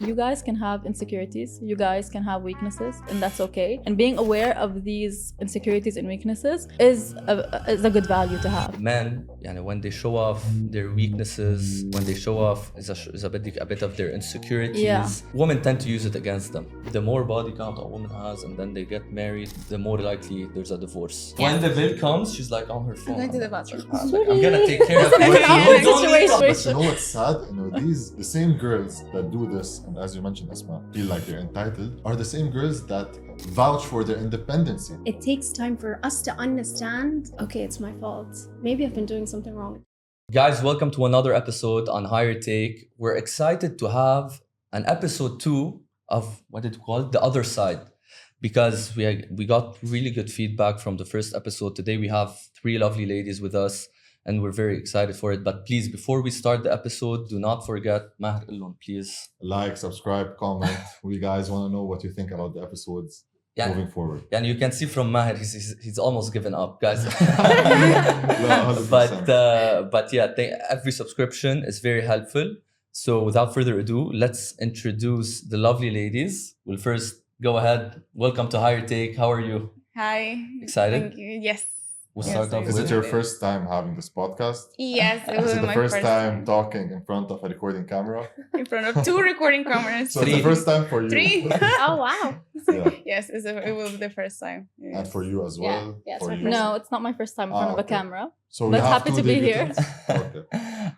You guys can have insecurities, you guys can have weaknesses, and that's okay. And being aware of these insecurities and weaknesses is a good value to have. Men, when they show off their weaknesses, when they show off a bit of their insecurities, women tend to use it against them. The more body count a woman has and then they get married, the more likely there's a divorce. Yeah. When the bill comes, she's like on her phone. I'm going to the bathroom. I'm gonna take care of it. But you know what's sad? The same girls that do this, and as you mentioned, Asma, feel like they're entitled, are the same girls that vouch for their independency. It takes time for us to understand, okay, it's my fault. Maybe I've been doing something wrong. Guys, welcome to another episode on Higher Take. We're excited to have an episode 2 of what did you call it? The Other Side. Because we got really good feedback from the first episode. Today we have 3 lovely ladies with us and we're very excited for it. But please, before we start the episode, do not forget, Maher, please. Like, subscribe, comment. We guys want to know what you think about the episodes moving forward. And you can see from Maher, he's almost given up, guys. No, but yeah, every subscription is very helpful. So without further ado, let's introduce the lovely ladies. We'll first go ahead. Welcome to Higher Take. How are you? Hi. Excited? Thank you. Yes. We'll start off Is with... it your first time having this podcast? Yes, it was Is it the my first time talking in front of a recording camera? in front of 2 recording cameras. So it's the first time for you. 3. Oh, wow. Yeah. Yes, it was the first time. Yes. And for you as well? Yeah, it's for my you. first No, it's not my first time in front of a okay. camera. So But we have happy 2 to be here. debutants? Okay.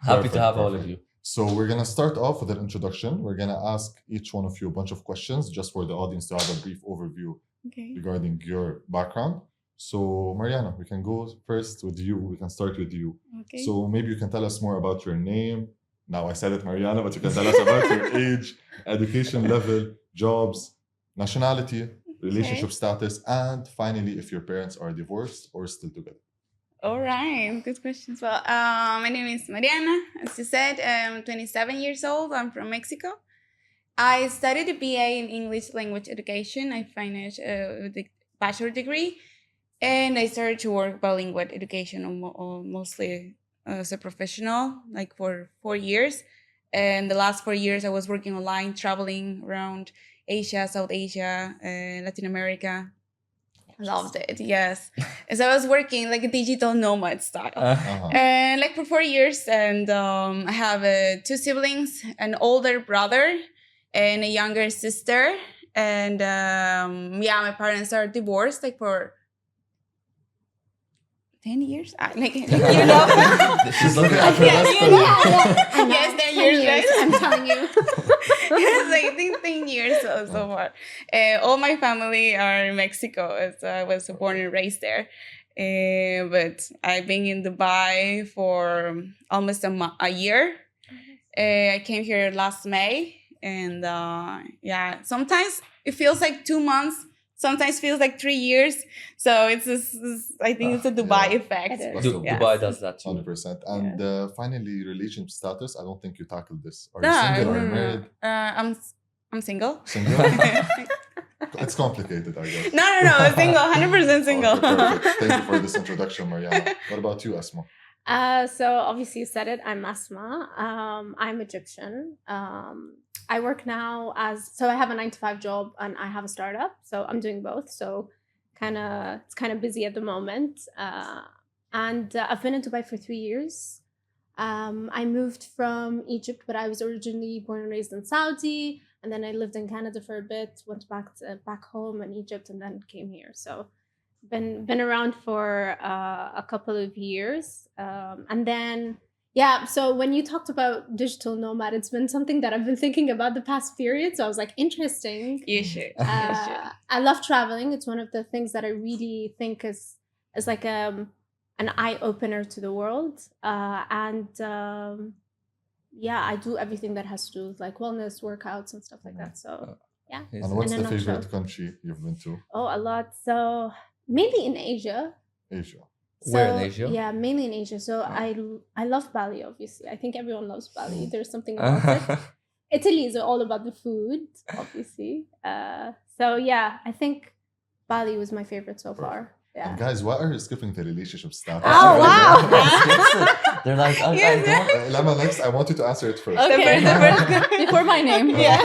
Happy to have all of you. So we're going to start off with an introduction. We're going to ask each one of you a bunch of questions just for the audience to have a brief overview Okay. regarding your background. So Mariana, we can go first with you. We can start with you. Okay. So maybe you can tell us more about your name. Now I said it, Mariana, but you can tell us about your age, education level, jobs, nationality, relationship status, and finally, if your parents are divorced or still together. All right. Good questions. Well, my name is Mariana. As you said, I'm 27 years old. I'm from Mexico. I studied a BA in English language education. I finished with a bachelor degree. And I started to work bilingual education mostly as a professional, like for 4 years. And the last 4 years I was working online, traveling around Asia, South Asia, Latin America. Loved it, yes. And so I was working like a digital nomad style. And like for 4 years. And I have 2 siblings, an older brother and a younger sister. And my parents are divorced like for 10 years? She's looking at her Yes, 10 years, right? I'm telling you. Yes, I think 10 years so far. All my family are in Mexico, as I was born and raised there. But I've been in Dubai for almost a year. I came here last May. And sometimes it feels like 2 months. Sometimes feels like 3 years. So it's I think it's a Dubai effect. Dubai does that too. 100%. And finally, relationship status. I don't think you tackled this. Are you single or married? I'm single. Single? It's complicated, I guess. No, single, 100% single. Okay, perfect. Thank you for this introduction, Mariana. What about you, Asma? So obviously you said it, I'm Asma. I'm Egyptian. I work now so I have a 9-to-5 job and I have a startup. So I'm doing both. So it's kind of busy at the moment. And I've been in Dubai for 3 years. I moved from Egypt, but I was originally born and raised in Saudi. And then I lived in Canada for a bit, went back home in Egypt and then came here. So been around for a couple of years. And then so when you talked about digital nomad, it's been something that I've been thinking about the past period. So I was like, interesting. You should. I love traveling. It's one of the things that I really think is like an eye opener to the world. I do everything that has to do with like wellness, workouts and stuff like that. So yeah. And what's the favorite country you've been to? Oh, a lot. So mainly in Asia. Where in Asia? Yeah, mainly in Asia. So I love Bali, obviously. I think everyone loves Bali. There's something about it. Italy is all about the food, obviously. I think Bali was my favorite so far. And guys, why are you skipping the relationship status? Oh, wow. They're like, I Yes, don't. Lama, next, I want you to answer it first. Okay. The first Before my name. Yes.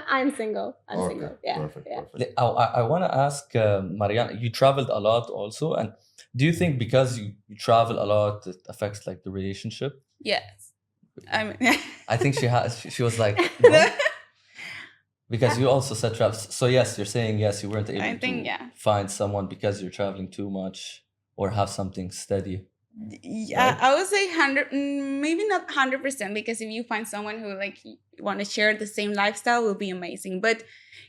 I'm single. I'm Okay, single. Yeah. perfect, Yeah. perfect. I want to ask Mariana, you traveled a lot also, and do you think because you travel a lot it affects like the relationship? Yes. I mean, I think she was like, no? Because you also said travel. So yes, you're saying yes, you weren't able I think, to yeah. find someone because you're traveling too much or have something steady. Yeah, Right? I would say 100, maybe not 100%, because if you find someone who like want to share the same lifestyle, will be amazing. But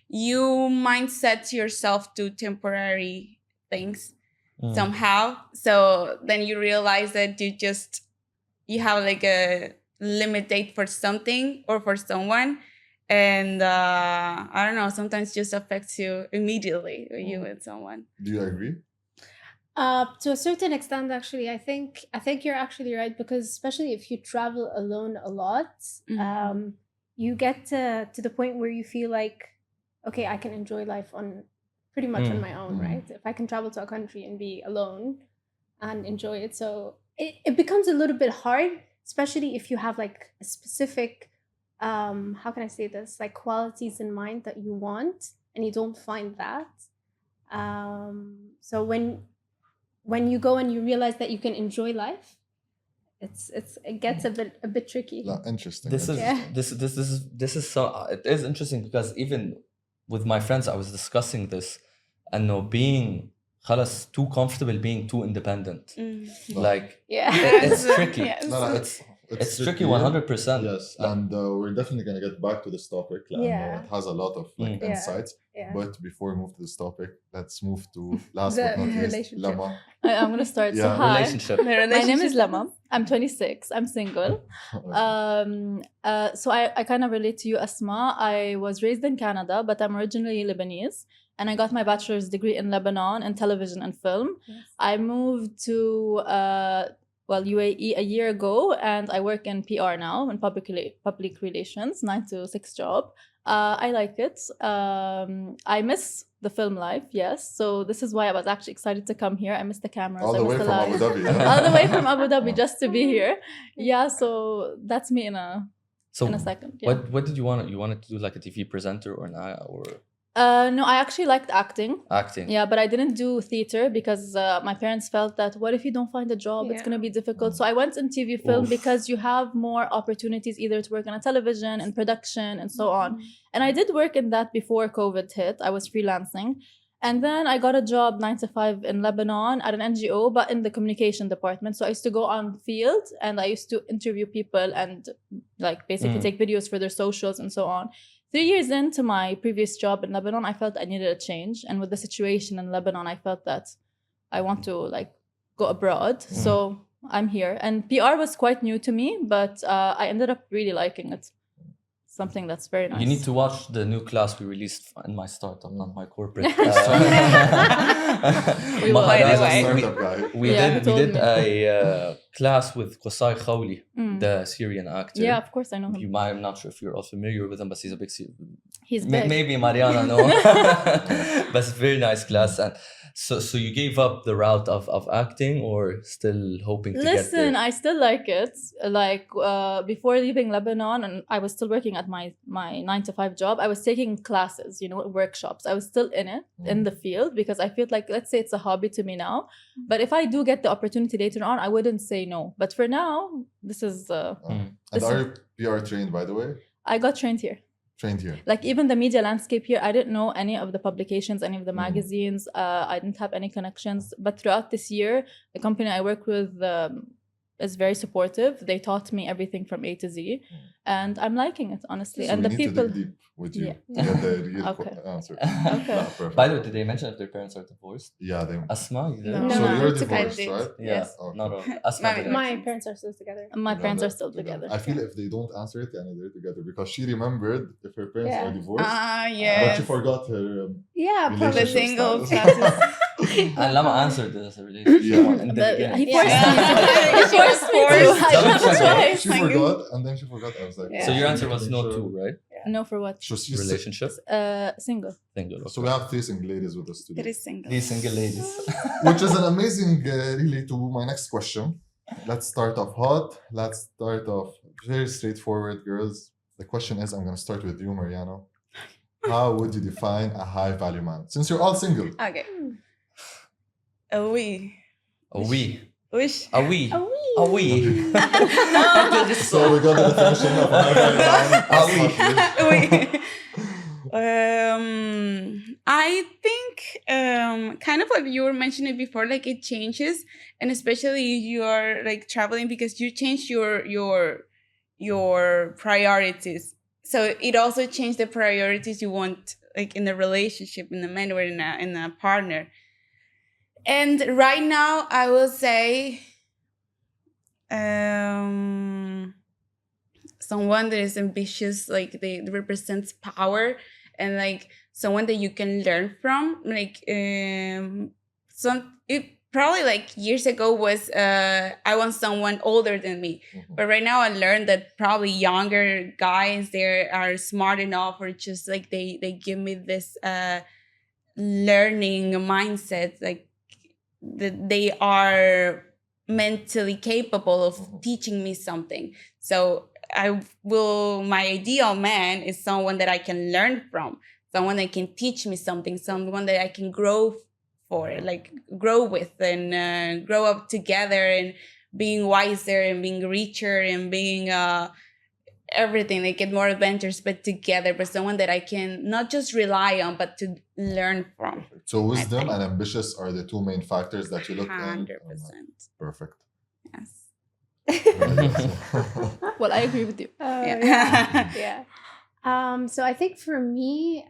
you might set yourself to temporary things somehow. So then you realize that you have like a limit date for something or for someone. And I don't know, sometimes just affects you immediately when you with someone. Do you agree? To a certain extent, actually, I think you're actually right, because especially if you travel alone a lot, you get to the point where you feel like, okay, I can enjoy life on pretty much on my own, right? If I can travel to a country and be alone and enjoy it, so it becomes a little bit hard, especially if you have like a specific, how can I say this, like qualities in mind that you want and you don't find that. So when you go and you realize that you can enjoy life, it gets a bit tricky. No, interesting. This is so it is interesting because even with my friends I was discussing this, and no being خلاص too comfortable being too independent. Like it's tricky. Yes. No, It's tricky 100%. Yes, and we're definitely going to get back to this topic. Yeah. It has a lot of like insights. Yeah. But before we move to this topic, let's move to last The but not least, relationship. Lama. I'm going to start. So Yeah. hi. Relationship. My name is Lama. I'm 26. I'm single. So I kind of relate to you, Asma. I was raised in Canada, but I'm originally Lebanese. And I got my bachelor's degree in Lebanon in television and film. Yes. I moved to UAE a year ago, and I work in PR now in public relations, 9 to 6 job. I like it. I miss the film life, yes. So this is why I was actually excited to come here. I miss the cameras. All I the miss way the from lights. Abu Dhabi. Yeah? All the way from Abu Dhabi just to be here. Yeah, so that's me in a second. Yeah. What did you want? You wanted to do like a TV presenter or not? Or No, I actually liked acting. acting? Yeah, but I didn't do theater because my parents felt that what if you don't find a job? It's going to be difficult. So I went in TV film because you have more opportunities either to work on a television and production and so on. And I did work in that before COVID hit. I was freelancing. And then I got a job 9 to 5 in Lebanon at an NGO, but in the communication department. So I used to go on field and I used to interview people and like basically take videos for their socials and so on. 3 years into my previous job in Lebanon, I felt I needed a change. And with the situation in Lebanon, I felt that I want to like go abroad. So I'm here. And PR was quite new to me, but I ended up really liking it. Something that's very nice. You need to watch the new class we released in my startup, not my corporate. We will. By the way. Startup guy. We Yeah, he told did a class with Qusay Khawli, the Syrian actor. Yeah, of course I know him. I'm not sure if you're all familiar with him, but he's a big He's big. Maybe Mariana no. But it's a very nice class. And so you gave up the route of acting or still hoping to get Listen, there? I still like it. Like before leaving Lebanon, and I was still working at my 9 to 5 job, I was taking classes, workshops. I was still in it, in the field, because I feel like, let's say it's a hobby to me now. But if I do get the opportunity later on, I wouldn't say no. But for now, this is... And are you PR trained, by the way? I got trained here. Trained here. Like even the media landscape here, I didn't know any of the publications, any of the magazines. I didn't have any connections. But throughout this year, the company I work with is very supportive. They taught me everything from A to Z. And I'm liking it, honestly. So and we the need people... to dig deep with you Yeah. to get the real Okay. answer. Okay. No, perfect. By the way, did they mention if their parents are divorced? Yeah, they... Asma, you did? No. So No, you're it's a kind divorced, of right? Yeah. Yes. No. Asma My- didn't. My parents are still together. My parents are Together, still together. together. I feel if they don't answer it, and they're together because she remembered if her parents Yeah. are divorced, but Yes. she forgot her. Yeah, The probably. Relationship single status. classes. And Lama answered this as a relationship Yeah. in the beginning. He forced Yeah. me to. He She was forced me to. forced. I didn't have a Double check. choice. She forgot, and then she forgot. I was like, Yeah. So your answer was no Sure. too, right? No, for what? Relationship? Single. Single. So we have 3 single ladies with us today. There is single. These single ladies. Which is an amazing really to my next question. Let's start off hot. Let's start off very straightforward, girls. The question is, I'm going to start with you, Mariano. How would you define a high value man? Since you're all single. Okay. A we. A we. Wish. A we. A we. So we got the definition of a high value man. I think kind of what you were mentioning before, like it changes, and especially if you are like traveling, because you change your priorities. So it also changed the priorities you want, like in a relationship, in a man or in a partner. And right now, I will say someone that is ambitious, like they represents power, and like someone that you can learn from. Like it probably like years ago was I want someone older than me, but right now I learned that probably younger guys there are smart enough, or just like they give me this learning mindset, like that they are mentally capable of teaching me something. So my ideal man is someone that I can learn from, someone that can teach me something, someone that I can grow with, and grow up together, and being wiser and being richer and being everything, like get more adventures, but together, but someone that I can not just rely on, but to learn from. So wisdom and ambitious are the 2 main factors that you look 100%. in. Perfect. Yes. Well, I agree with you. Yeah. So I think for me,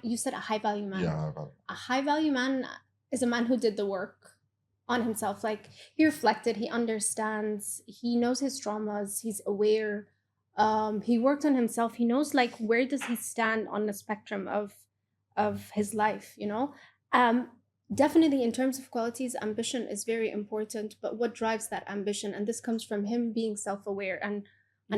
you said a high value man. Yeah. A high value man is a man who did the work on himself. Like he reflected, he understands, he knows his traumas, he's aware. He worked on himself. He knows like where does he stand on the spectrum of his life, you know? Definitely in terms of qualities, ambition is very important, but what drives that ambition? And this comes from him being self-aware and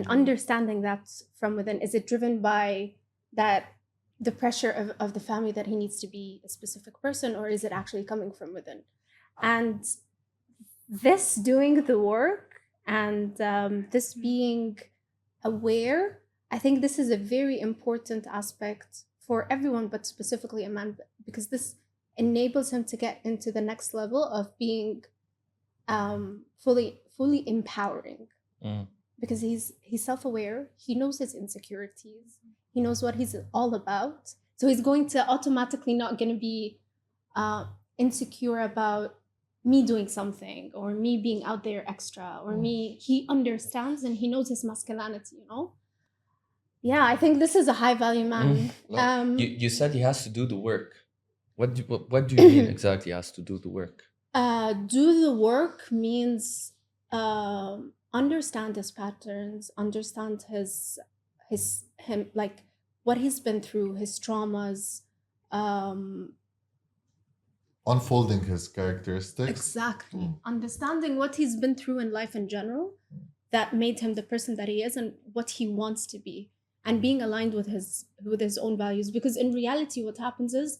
understanding that from within. Is it driven by the pressure of the family that he needs to be a specific person, or is it actually coming from within? And this doing the work and this being aware, I think this is a very important aspect for everyone, but specifically a man, because this enables him to get into the next level of being fully empowering. Because he's self-aware, he knows his insecurities, he knows what he's all about, so he's going to automatically not going to be insecure about me doing something or me being out there extra or he understands and he knows his masculinity, you know. Yeah, I think this is a high value man. You said he has to do the work. What do you mean exactly has to do the work? Do the work means understand his patterns, understand him, like what he's been through, his traumas, unfolding his characteristics. Exactly. Understanding what he's been through in life in general that made him the person that he is and what he wants to be, and being aligned with his own values. Because in reality, what happens is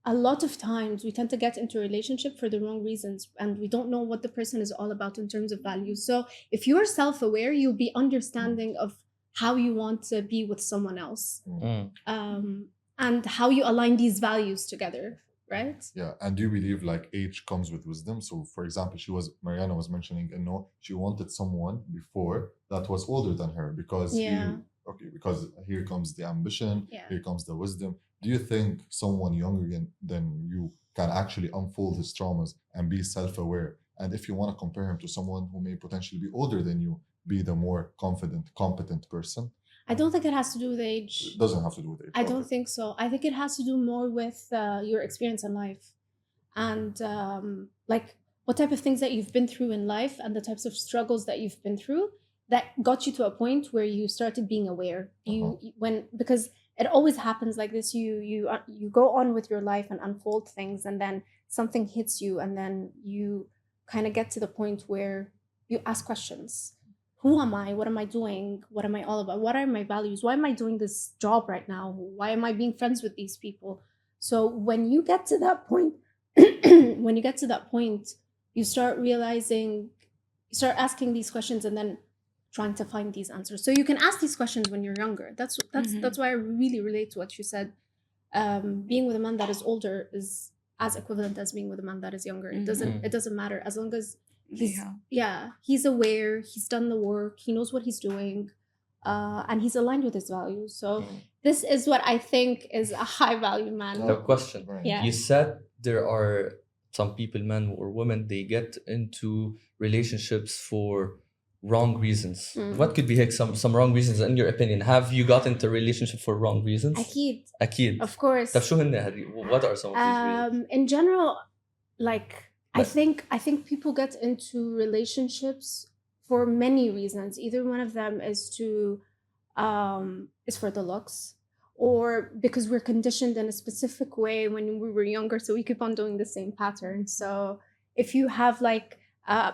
a lot of times we tend to get into a relationship for the wrong reasons, and we don't know what the person is all about in terms of values. So if you're self-aware, you'll be understanding of how you want to be with someone else, and how you align these values together, right? Yeah. And do you believe like age comes with wisdom? So for example, Mariana was mentioning, she wanted someone before that was older than her because because here comes the ambition, here comes the wisdom. Do you think someone younger than you can actually unfold his traumas and be self-aware? And if you want to compare him to someone who may potentially be older than you, be the more confident, competent person? I don't think it has to do with age. It doesn't have to do with age. I don't think so. I think it has to do more with your experience in life, and like what type of things that you've been through in life and the types of struggles that you've been through that got you to a point where you started being aware. Because it always happens like this. You go on with your life and unfold things, and then something hits you, and then you kind of get to the point where you ask questions. who am I? What am I doing? What am I all about? What are my values? Why am I doing this job right now? Why am I being friends with these people? So when you get to that point, you start realizing, you start asking these questions and then trying to find these answers. So you can ask these questions when you're younger. That's why I really relate to what you said. Being with a man that is older is as equivalent as being with a man that is younger. It doesn't matter as long as he's aware, he's done the work, he knows what he's doing, and he's aligned with his values. So this is what I think is a high value man. The question. Yeah. You said there are some people, men or women, they get into relationships for wrong reasons. What could be some wrong reasons in your opinion? Have you got into a relationship for wrong reasons? أكيد. Of course. طب شو هن what are some of these reasons? In general, like I think people get into relationships for many reasons. Either one of them is for the looks, or because we're conditioned in a specific way when we were younger, so we keep on doing the same pattern. So if you have like a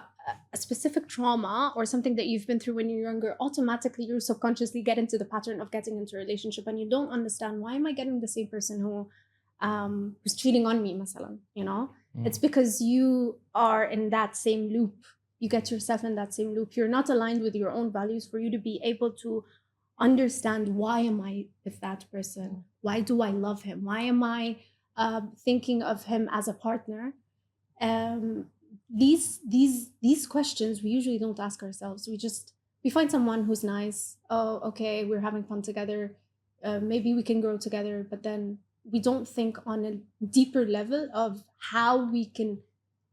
specific trauma or something that you've been through when you're younger, automatically you subconsciously get into the pattern of getting into a relationship, and you don't understand, why am I getting the same person who's cheating on me, مثلا, you know? It's because you are in that same loop. You get yourself in that same loop. You're not aligned with your own values for you to be able to understand, why am I with that person? Why do I love him? Why am I thinking of him as a partner? These questions we usually don't ask ourselves. We find someone who's nice. Oh, okay, we're having fun together. Maybe we can grow together, but then we don't think on a deeper level of how we can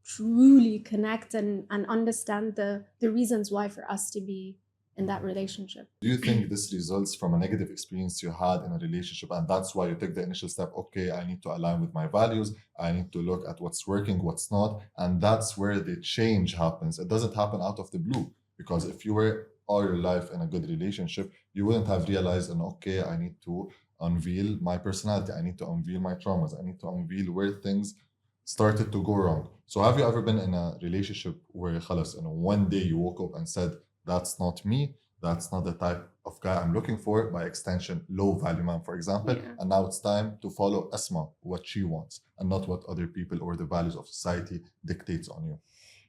truly connect and understand the reasons why for us to be in that relationship. Do you think this results from a negative experience you had in a relationship, and that's why you take the initial step? Okay, I need to align with my values. I need to look at what's working, what's not. And that's where the change happens. It doesn't happen out of the blue, because if you were all your life in a good relationship, you wouldn't have realized, okay, I need to unveil my personality. I need to unveil my traumas. I need to unveil where things started to go wrong. So have you ever been in a relationship where one day you woke up and said, that's not me, that's not the type of guy I'm looking for, by extension, low value man, for example, and now it's time to follow Asma, what she wants, and not what other people or the values of society dictates on you?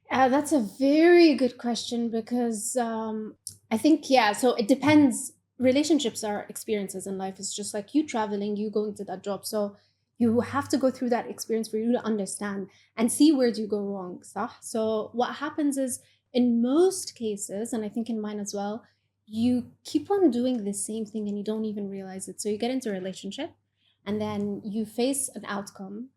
That's a very good question, because I think, so it depends. Relationships are experiences in life. It's just like you traveling, you going to that job. So you have to go through that experience for you to understand and see where do you go wrong. صح? So what happens is, in most cases, and I think in mine as well, you keep on doing the same thing and you don't even realize it. So you get into a relationship and then you face an outcome,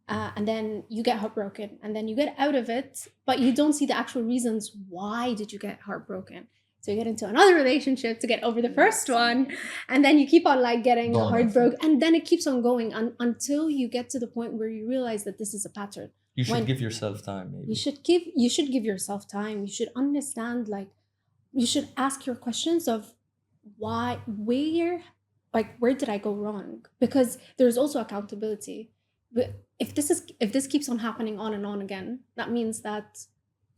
and then you get heartbroken, and then you get out of it, but you don't see the actual reasons why did you get heartbroken. So you get into another relationship to get over the first one, and then you keep on like getting heartbroken, and then it keeps on going until you get to the point where you realize that this is a pattern. You should give yourself time. Maybe you should give yourself time. You should understand, like, you should ask your questions of why, where did I go wrong? Because there's also accountability. But if this keeps on happening on and on again, that means that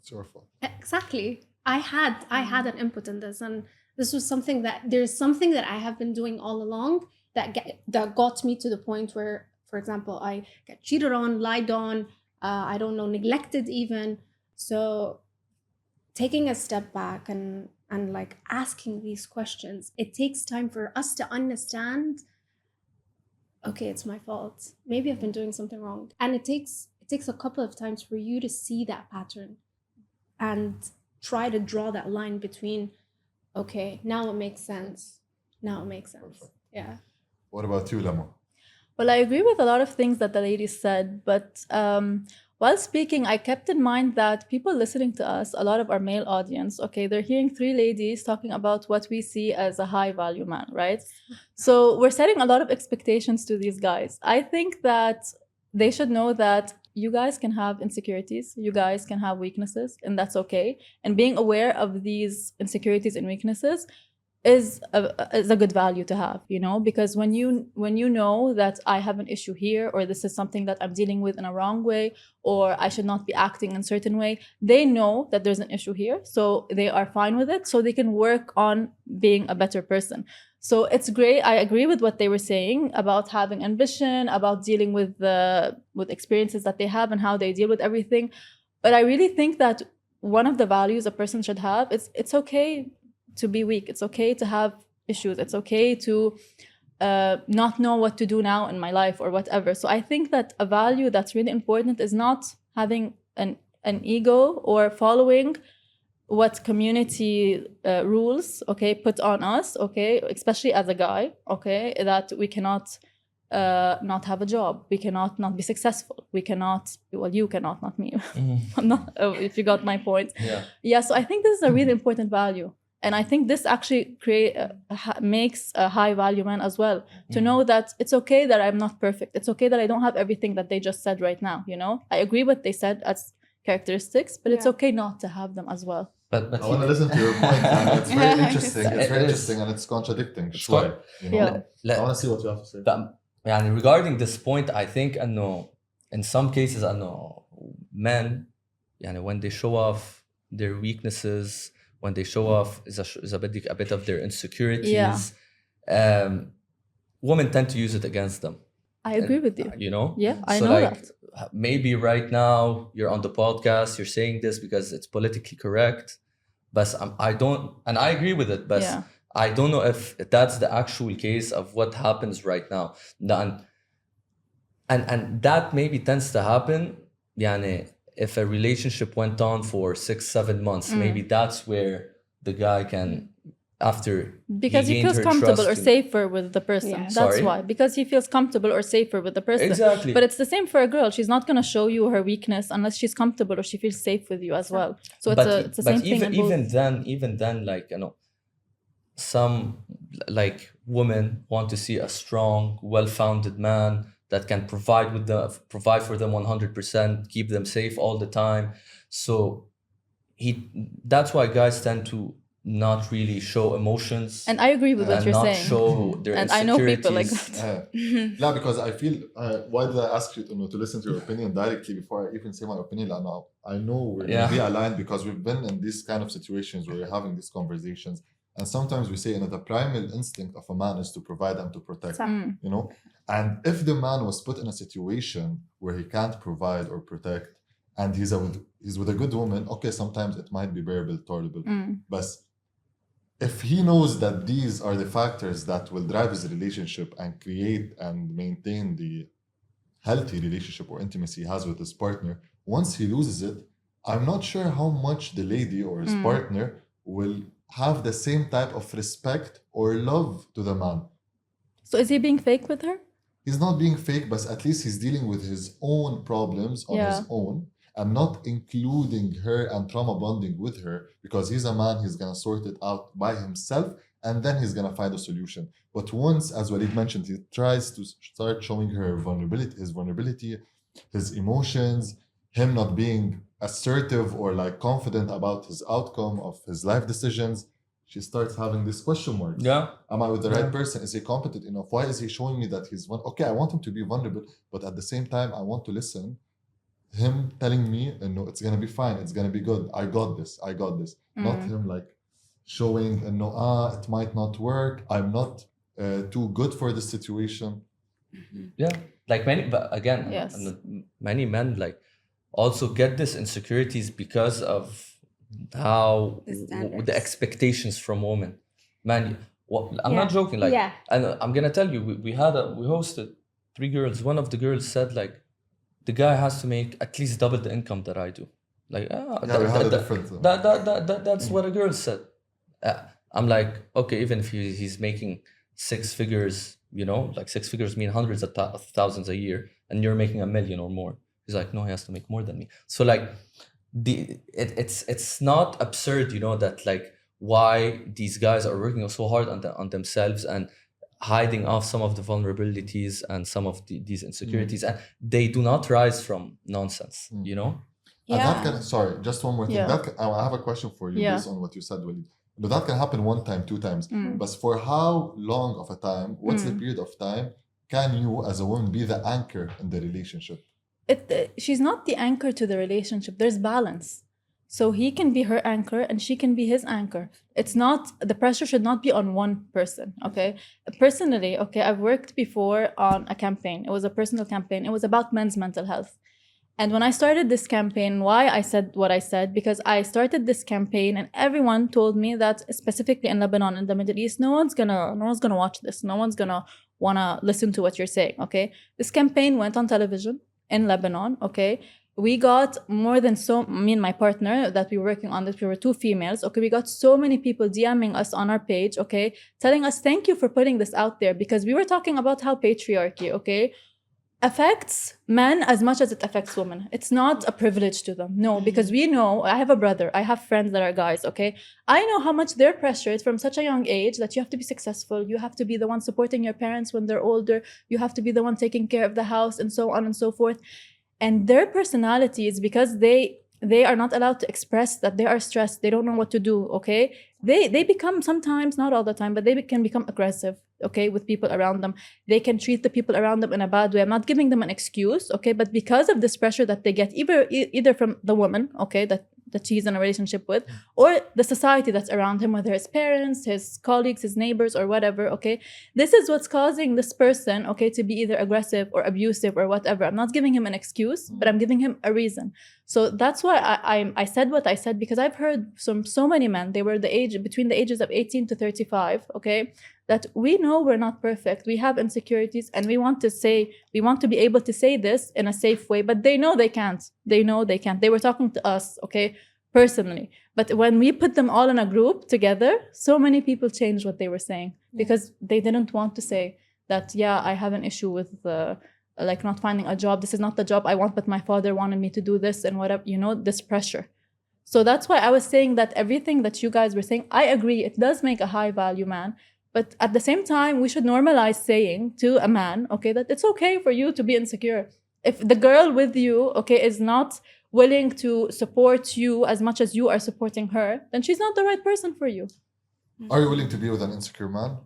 it's your fault. Exactly. I had an input in this, and this was something that I have been doing all along that got me to the point where, for example, I get cheated on, lied on, I don't know, neglected even. So taking a step back and like asking these questions, it takes time for us to understand, okay, it's my fault. Maybe I've been doing something wrong. And it takes a couple of times for you to see that pattern and try to draw that line between, okay, now it makes sense. Perfect. Yeah. What about you, Lemo? Well, I agree with a lot of things that the ladies said, but while speaking, I kept in mind that people listening to us, a lot of our male audience, okay, they're hearing three ladies talking about what we see as a high value man, right? So we're setting a lot of expectations to these guys. I think that they should know that you guys can have insecurities, you guys can have weaknesses, and that's okay. And being aware of these insecurities and weaknesses is a good value to have, you know, because when you know that I have an issue here, or this is something that I'm dealing with in a wrong way, or I should not be acting in a certain way, they know that there's an issue here, so they are fine with it, so they can work on being a better person. So it's great. I agree with what they were saying about having ambition, about dealing with experiences that they have and how they deal with everything. But I really think that one of the values a person should have is it's okay to be weak. It's okay to have issues. It's okay to not know what to do now in my life or whatever. So I think that a value that's really important is not having an ego or following what community rules, okay, put on us, okay, especially as a guy, okay, that we cannot not have a job, we cannot not be successful, we cannot, well, you cannot, not me. I'm not, if you got my point. Yeah, so I think this is a really important value. And I think this actually makes a high value man as well, to know that it's okay that I'm not perfect. It's okay that I don't have everything that they just said right now, you know? I agree what they said as characteristics, but it's okay not to have them as well. But I want to listen to your point, and it's very interesting. It's very interesting, and it's contradicting. Sure, you know? I want to see what you have to say. And regarding this point, I think in some cases, men, when they show off their weaknesses, when they show off a bit of their insecurities, women tend to use it against them. I agree with you. You know? Yeah, I so know like, that. Maybe right now you're on the podcast, you're saying this because it's politically correct, but I don't, and I agree with it, but I don't know if that's the actual case of what happens right now. And that maybe tends to happen, if a relationship went on for 6-7 months, maybe that's where the guy can, after because he feels comfortable or safer with the person. That's why. Because he feels comfortable or safer with the person. Exactly. But it's the same for a girl. She's not going to show you her weakness unless she's comfortable or she feels safe with you as well. So it's the same thing. Even then, like, you know, some like women want to see a strong, well-founded man that can provide for them 100%, keep them safe all the time. So that's why guys tend to not really show emotions. And I agree with what you're saying. And not show their and insecurities. I know people like that. No, because I feel, why did I ask you to listen to your opinion directly before I even say my opinion? I know we're really aligned because we've been in these kind of situations where we're having these conversations. And sometimes we say, the primal instinct of a man is to provide and to protect, you know? And if the man was put in a situation where he can't provide or protect, and he's with a good woman, okay, sometimes it might be bearable, tolerable. But if he knows that these are the factors that will drive his relationship and create and maintain the healthy relationship or intimacy he has with his partner, once he loses it, I'm not sure how much the lady or his partner will have the same type of respect or love to the man. So is he being fake with her? He's not being fake, but at least he's dealing with his own problems on his own and not including her and trauma bonding with her, because he's a man, he's going to sort it out by himself and then he's going to find a solution. But once, as Walid mentioned, he tries to start showing her vulnerability, his emotions, him not being assertive or like confident about his outcome of his life decisions, she starts having this question mark. Am I with the right person? Is he competent enough? Why is he showing me that he's okay, I want him to be vulnerable, but at the same time I want to listen. Him telling me, no, it's gonna be fine, it's gonna be good, I got this. Not him like showing, no, it might not work, I'm not too good for this situation. Like many men like also get this insecurities because of how the expectations from women. Man, I'm not joking, like, and I'm gonna tell you, we hosted 3 girls. One of the girls said like, the guy has to make at least double the income that I do. Like, that's what a girl said. I'm like, okay, even if he's making 6 figures, you know, like 6 figures mean hundreds of thousands a year, and you're making $1 million or more. He's like, no, he has to make more than me. So like, it's not absurd, you know, that like why these guys are working so hard on themselves and hiding off some of the vulnerabilities and some of these insecurities, and they do not rise from nonsense, you know. And that sorry, just one more thing. I have a question for you based on what you said, Walid. No, that can happen 1 time, 2 times. But for how long of a time, what's the period of time, can you as a woman be the anchor in the relationship? She's not the anchor to the relationship. There's balance. So he can be her anchor and she can be his anchor. It's not, the pressure should not be on one person, okay? Personally, okay, I've worked before on a campaign. It was a personal campaign. It was about men's mental health. And when I started this campaign, why I said what I said, because I started this campaign and everyone told me that specifically in Lebanon, in the Middle East, no one's gonna watch this. No one's gonna wanna listen to what you're saying, okay? This campaign went on television in Lebanon, okay? We got more than me and my partner that we were working on this, we were 2 females, okay? We got so many people DMing us on our page, okay? Telling us, thank you for putting this out there, because we were talking about how patriarchy, okay, affects men as much as it affects women. It's not a privilege to them. No, because we know, I have a brother, I have friends that are guys, okay? I know how much they're pressured from such a young age that you have to be successful, you have to be the one supporting your parents when they're older, you have to be the one taking care of the house, and so on and so forth. And their personalities, because they are not allowed to express that they are stressed, they don't know what to do, okay? They become sometimes, not all the time, but they can become aggressive, okay, with people around them. They can treat the people around them in a bad way. I'm not giving them an excuse, okay? But because of this pressure that they get, either from the woman, okay, that he's in a relationship with, or the society that's around him, whether his parents, his colleagues, his neighbors, or whatever, okay? This is what's causing this person, okay, to be either aggressive or abusive or whatever. I'm not giving him an excuse, but I'm giving him a reason. So that's why I said what I said, because I've heard so many men, they were between the ages of 18 to 35, okay, that we know we're not perfect. We have insecurities, and we want to be able to say this in a safe way, but they know they can't. They were talking to us, okay, personally. But when we put them all in a group together, so many people changed what they were saying, because they didn't want to say that, yeah, I have an issue with like not finding a job. This is not the job I want, but my father wanted me to do this, and whatever, this pressure. So that's why I was saying that everything that you guys were saying, I agree, it does make a high value man. But at the same time, we should normalize saying to a man, okay, that it's okay for you to be insecure. If the girl with you, okay, is not willing to support you as much as you are supporting her, then she's not the right person for you. Are you willing to be with an insecure man?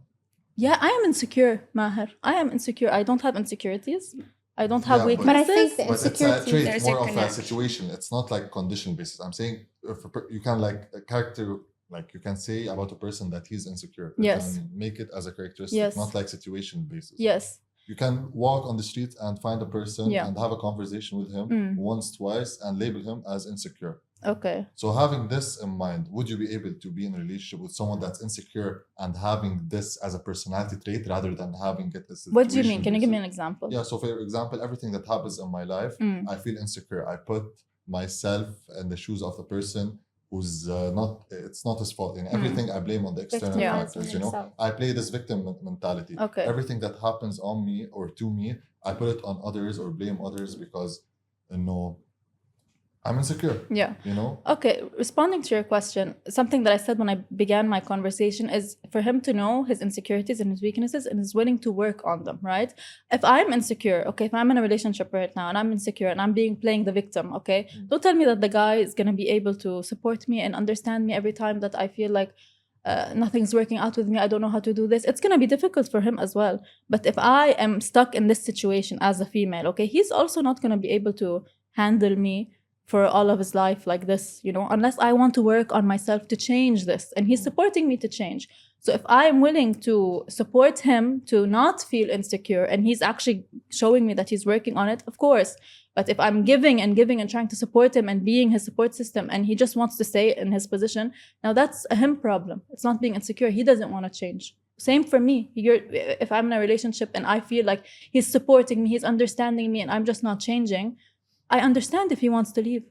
Yeah, I am insecure, Maher. I am insecure. I don't have insecurities. I don't have weaknesses. But I think the But it's a insecurity, trait, more of a situation. It's not like condition basis. I'm saying if you can like a character, like you can say about a person that he's insecure. You Yes. can make it as a characteristic, Yes. not like situation basis. Yes. You can walk on the street and find a person Yeah. and have a conversation with him once, twice, and label him as insecure. Okay. So having this in mind, would you be able to be in a relationship with someone that's insecure and having this as a personality trait rather than having it as a What do you mean? Can you give me basis? an example? Yeah, so for example, everything that happens in my life, I feel insecure. I put myself in the shoes of the person who's it's not his fault. And everything I blame on the external Victimizing factors, yourself. I play this victim mentality. Okay. Everything that happens on me or to me, I put it on others or blame others because, I'm insecure. Yeah. Okay, responding to your question, something that I said when I began my conversation is for him to know his insecurities and his weaknesses and is willing to work on them, right? If I'm insecure, okay, if I'm in a relationship right now and I'm insecure and I'm playing the victim, okay, don't tell me that the guy is going to be able to support me and understand me every time that I feel like nothing's working out with me, I don't know how to do this. It's going to be difficult for him as well. But if I am stuck in this situation as a female, okay, he's also not going to be able to handle me for all of his life like this, unless I want to work on myself to change this. And he's supporting me to change. So if I'm willing to support him to not feel insecure and he's actually showing me that he's working on it, of course. But if I'm giving and trying to support him and being his support system and he just wants to stay in his position, now that's a him problem. It's not being insecure. He doesn't want to change. Same for me. If I'm in a relationship and I feel like he's supporting me, he's understanding me, and I'm just not changing, I understand if he wants to leave.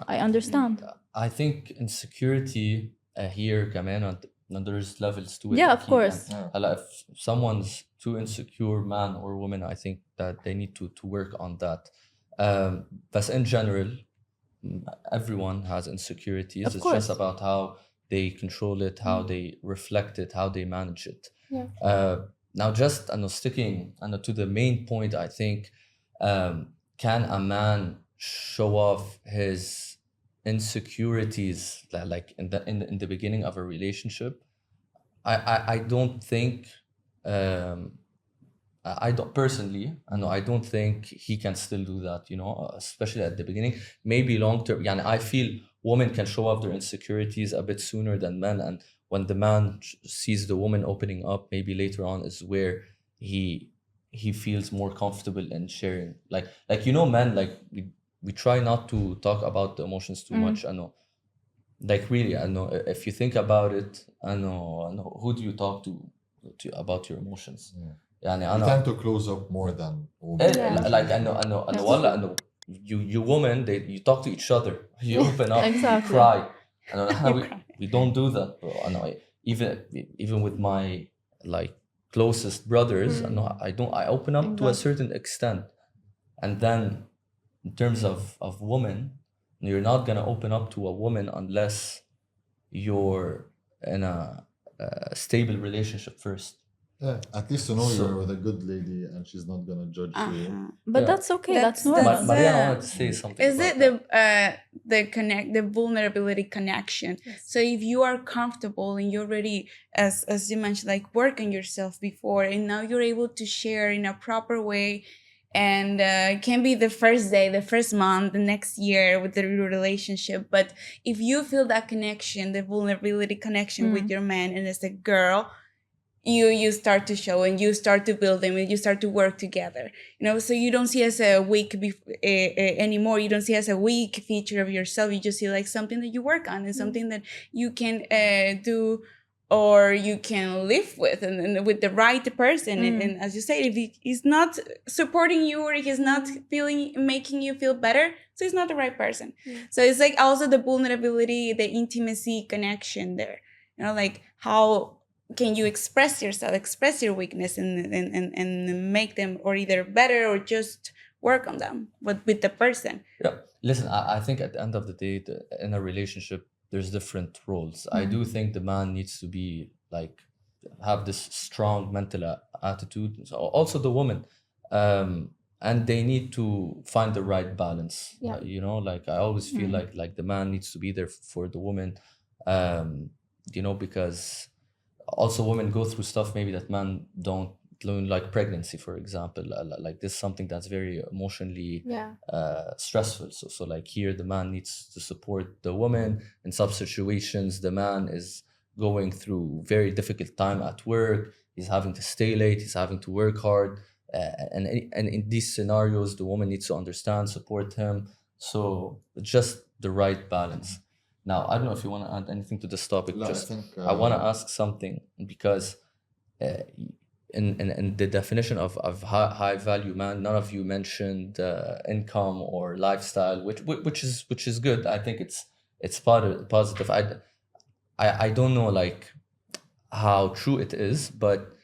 I understand. I think insecurity here, كمان, and there's levels to it. Yeah, of course. If someone's too insecure, man or woman, I think that they need to work on that. But in general, everyone has insecurities. Of It's course. just about how they control it, how they reflect it, how they manage it. Yeah. Now, just sticking to the main point, I think, can a man show off his insecurities like in the beginning of a relationship, I don't think I don't personally, I don't think he can still do that, especially at the beginning. Maybe long term, I feel women can show off their insecurities a bit sooner than men, and when the man sees the woman opening up, maybe later on is where he feels more comfortable in sharing. Like men, like we try not to talk about the emotions too much. I know, like really, I know if you think about it, I know who do you talk to about your emotions? You tend to close up more than women. Like I know you women, you talk to each other, you open up, Exactly. you cry. We don't do that, bro. I know even with my like closest brothers, I open up to a certain extent, and then in terms of women, you're not gonna open up to a woman unless you're in a stable relationship first. Yeah, at least to know you're with a good lady and she's not gonna judge you. But that's okay. That's normal. Mariana wanted to say something. Is it the vulnerability connection? Yes. So if you are comfortable and you're already, as you mentioned, like work on yourself before, and now you're able to share in a proper way, and it can be the first day, the first month, the next year with the relationship. But if you feel that connection, the vulnerability connection with your man, and as a girl, you start to show and you start to build them and you start to work together, so you don't see as a weak anymore. You don't see as a weak feature of yourself. You just see like something that you work on and something that you can do or you can live with, and with the right person. And as you say, if he's not supporting you or he's not making you feel better, so he's not the right person. So it's like also the vulnerability, the intimacy connection there, like how can you express yourself, express your weakness, and make them or either better or just work on them with the person. Yeah, listen, I think at the end of the day, in a relationship, there's different roles. I do think the man needs to be like have this strong mental attitude. So also the woman, and they need to find the right balance. Like I always feel like the man needs to be there for the woman, because also women go through stuff maybe that men don't, like pregnancy, for example. Like this is something that's very emotionally stressful. So like here the man needs to support the woman. In some situations the man is going through very difficult time at work. He's having to stay late, he's having to work hard, and in these scenarios the woman needs to understand, support him. So it's just the right balance. Now, I don't know if you want to add anything to this topic. No, I want to ask something, because in the definition of high value man, none of you mentioned income or lifestyle, which is good. I think it's positive. I don't know like how true it is, but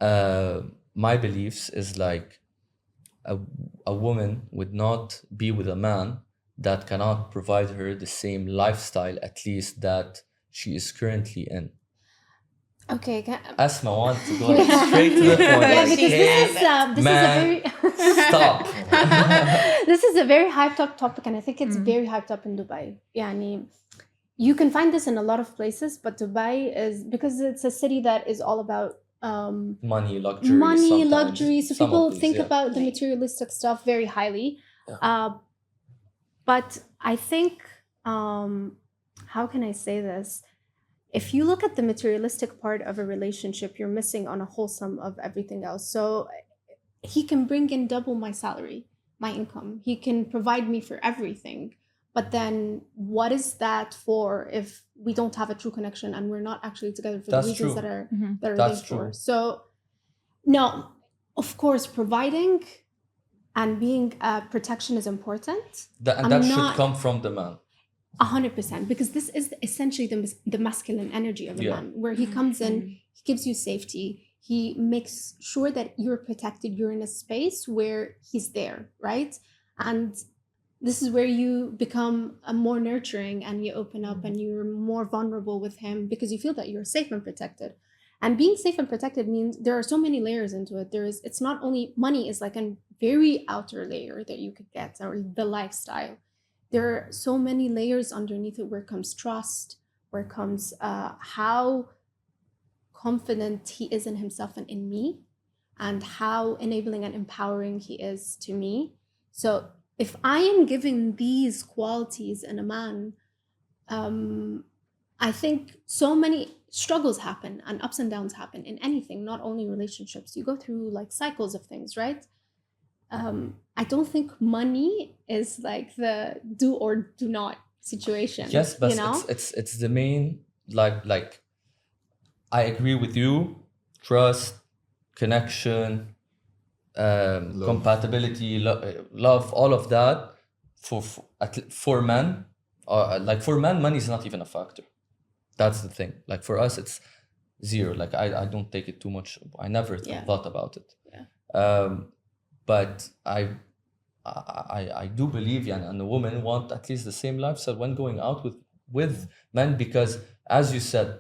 my beliefs is like a woman would not be with a man that cannot provide her the same lifestyle, at least that she is currently in. Okay. Asma wants to go straight to the point. Yeah, because this is a very stop. This is a very hyped up topic, and I think it's very hyped up in Dubai. You can find this in a lot of places, but Dubai is, because it's a city that is all about money, luxury. So people think about the materialistic stuff very highly. But I think, how can I say this? If you look at the materialistic part of a relationship, you're missing on a wholesome of everything else. So he can bring in double my salary, my income. He can provide me for everything. But then what is that for if we don't have a true connection and we're not actually together for the reasons that are linked for? So, no, of course, providing and being protection is important. And that should come from the man. 100%, because this is essentially the masculine energy of a man, where he comes in, he gives you safety, he makes sure that you're protected, you're in a space where he's there, right? And this is where you become more nurturing and you open up and you're more vulnerable with him because you feel that you're safe and protected. And being safe and protected means there are so many layers into it. It's not only money is like a very outer layer that you could get, or the lifestyle. there are so many layers underneath it, where comes trust, where comes how confident he is in himself and in me, and how enabling and empowering he is to me. So if I am giving these qualities in a man, I think so many struggles happen and ups and downs happen in anything, not only relationships. You go through like cycles of things, right? I don't think money is like the do or do not situation. Yes, but you know? it's the main, like I agree with you. Trust, connection, compatibility, love, all of that. For men, like for men, money is not even a factor. That's the thing. Like for us, it's zero. Like I don't take it too much. I never thought about it. Yeah. But I do believe, and the women want at least the same lifestyle when going out with men, because as you said,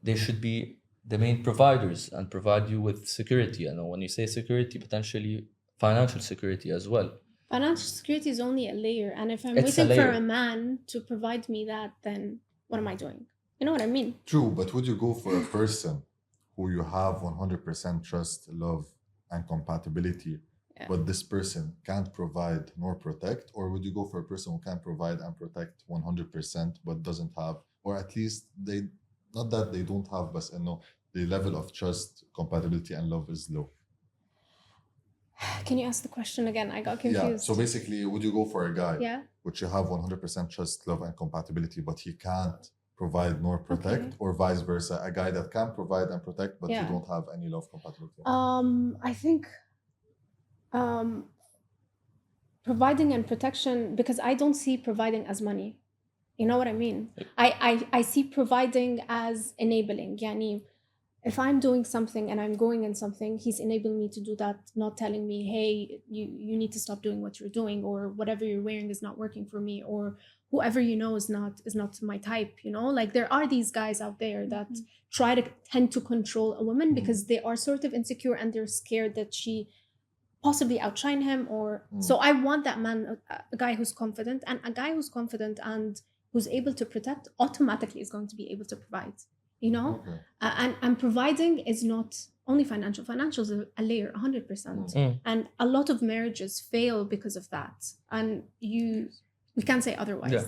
they should be the main providers and provide you with security. And when you say security, potentially financial security as well. Financial security is only a layer, and if I'm It's a waiting for layer. a man to provide me that, then what am I doing? You know what I mean? True, but would you go for a person who you have 100% trust, love, and compatibility, but this person can't provide nor protect? Or would you go for a person who can provide and protect 100% but doesn't have, or at least they, not that they don't have, but no, the level of trust, compatibility, and love is low? Can you ask the question again? I got confused. Yeah, so basically, would you go for a guy which you have 100% trust, love, and compatibility, but he can't provide nor protect, or vice versa, a guy that can provide and protect, but you don't have any love, compatibility? I think providing and protection, because I don't see providing as money. You know what I mean? I see providing as enabling. Yani, if I'm doing something and I'm going in something, he's enabling me to do that, not telling me, hey, you need to stop doing what you're doing, or whatever you're wearing is not working for me, or whoever you know is not my type, you know? Like there are these guys out there that try to tend to control a woman because they are sort of insecure and they're scared that she possibly outshine him, or so I want that man, a guy who's confident, and a guy who's confident and who's able to protect automatically is going to be able to provide, you know? And providing is not only financial. Financial is a layer, 100%. And a lot of marriages fail because of that. And we can't say otherwise. Yeah.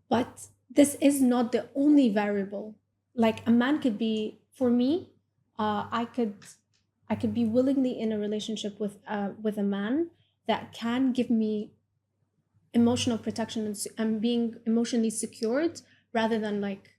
But this is not the only variable. Like a man could be, for me, I could be willingly in a relationship with a man that can give me emotional protection and being emotionally secured, rather than like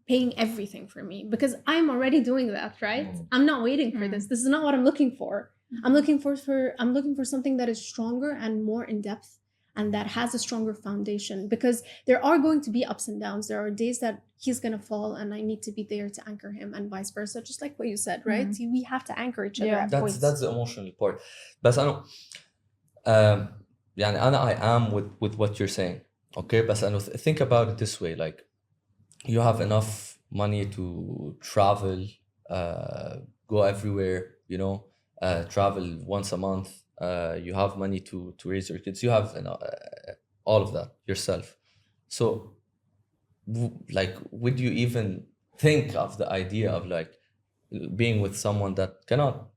paying everything for me, because I'm already doing that, right? I'm not waiting for this. This is not what I'm looking for. I'm looking for something that is stronger and more in depth, and that has a stronger foundation, because there are going to be ups and downs. There are days that he's going to fall and I need to be there to anchor him, and vice versa, just like what you said, right? We have to anchor each other at points. That's the emotional part. But I am with what you're saying. Okay, but think about it this way, like you have enough money to travel, go everywhere, you know, travel once a month. You have money to raise your kids. You have all of that yourself. So, like, would you even think of the idea of like being with someone that cannot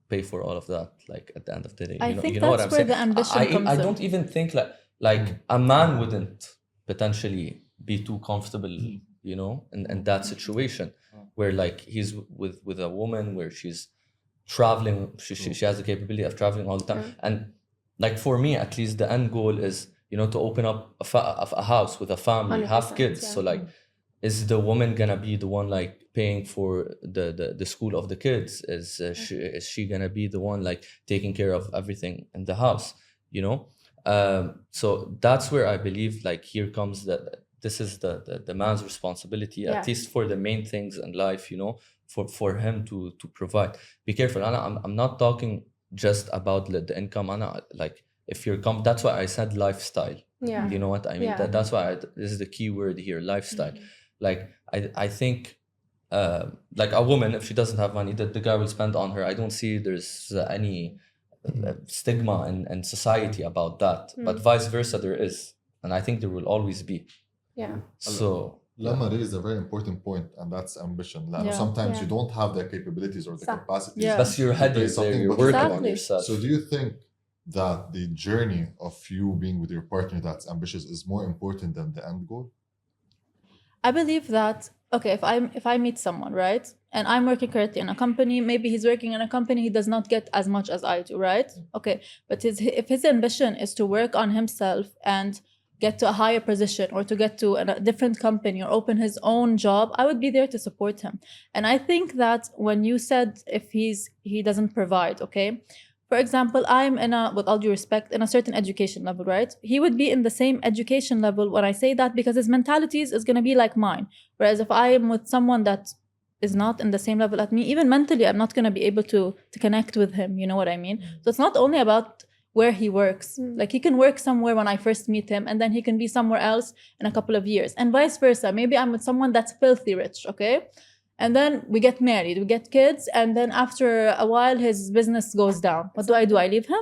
pay for all of that? Like at the end of the day, I think you know that's what I'm where saying? the ambition comes I in. don't even think like a man wouldn't potentially be too comfortable, you know, in that situation where like he's with a woman where she's traveling, she has the capability of traveling all the time. And like for me, at least the end goal is, you know, to open up a house with a family, have kids. So like, is the woman gonna be the one like paying for the school of the kids? Is she gonna be the one like taking care of everything in the house, you know? So that's where I believe like here comes this is the man's responsibility, at least for the main things in life, you know, for him to provide. Be careful, I'm not talking just about the income. Like if you're that's why I said lifestyle. You know what I mean? That's why this is the key word here, lifestyle. Like I think like a woman, if she doesn't have money that the guy will spend on her, I don't see there's any stigma in society about that, but vice versa there is, and I think there will always be. Yeah. So Lama raised a very important point, and that's ambition. Like, sometimes you don't have the capabilities or the capacities. That's your head is there, you're working on yourself. So do you think that the journey of you being with your partner that's ambitious is more important than the end goal? I believe that, okay, if I meet someone, right, and I'm working currently in a company, maybe he's working in a company he does not get as much as I do, right? Okay, but if his ambition is to work on himself and get to a higher position or to get to a different company or open his own job, I would be there to support him. And I think that when you said if he doesn't provide, okay, for example, I'm in with all due respect, in a certain education level, right? He would be in the same education level when I say that, because his mentalities is going to be like mine. Whereas if I am with someone that is not in the same level as me, even mentally, I'm not going to be able to connect with him. You know what I mean? So it's not only about where he works. Like, he can work somewhere when I first meet him, and then he can be somewhere else in a couple of years, and vice versa. Maybe I'm with someone that's filthy rich, okay? And then we get married, we get kids, and then after a while his business goes down. What do? I leave him?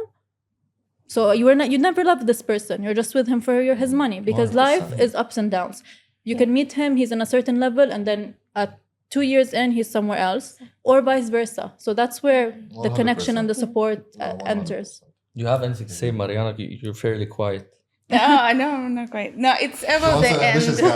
So you never love this person. You're just with him for his money, because 100%. life is ups and downs. You can meet him, he's in a certain level, and then at 2 years in, he's somewhere else, or vice versa. So that's where the connection and the support enters. You have anything to say, Mariana? You're fairly quiet. No, not quite. No, it's about the end. No.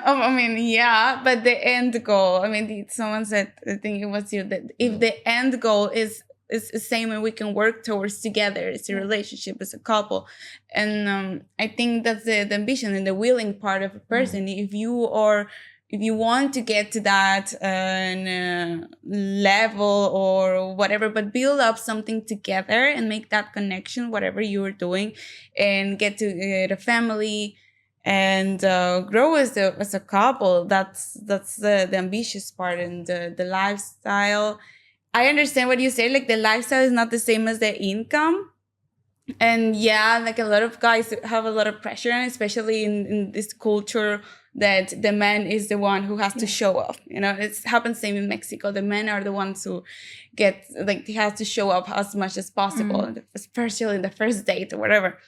I mean, yeah, but the end goal. I mean, someone said, I think it was you, that if the end goal is the same and we can work towards together, it's a relationship, it's a couple. And I think that's the ambition and the willing part of a person. If you want to get to that level or whatever, but build up something together and make that connection, whatever you're doing, and get to the family and grow as a couple. That's the ambitious part. And the lifestyle, I understand what you say. Like, the lifestyle is not the same as the income. And yeah, like, a lot of guys have a lot of pressure, and especially in this culture that the man is the one who has to show up. You know, it happens same in Mexico. The men are the ones who get, like, they have to show up as much as possible, especially in the first date or whatever.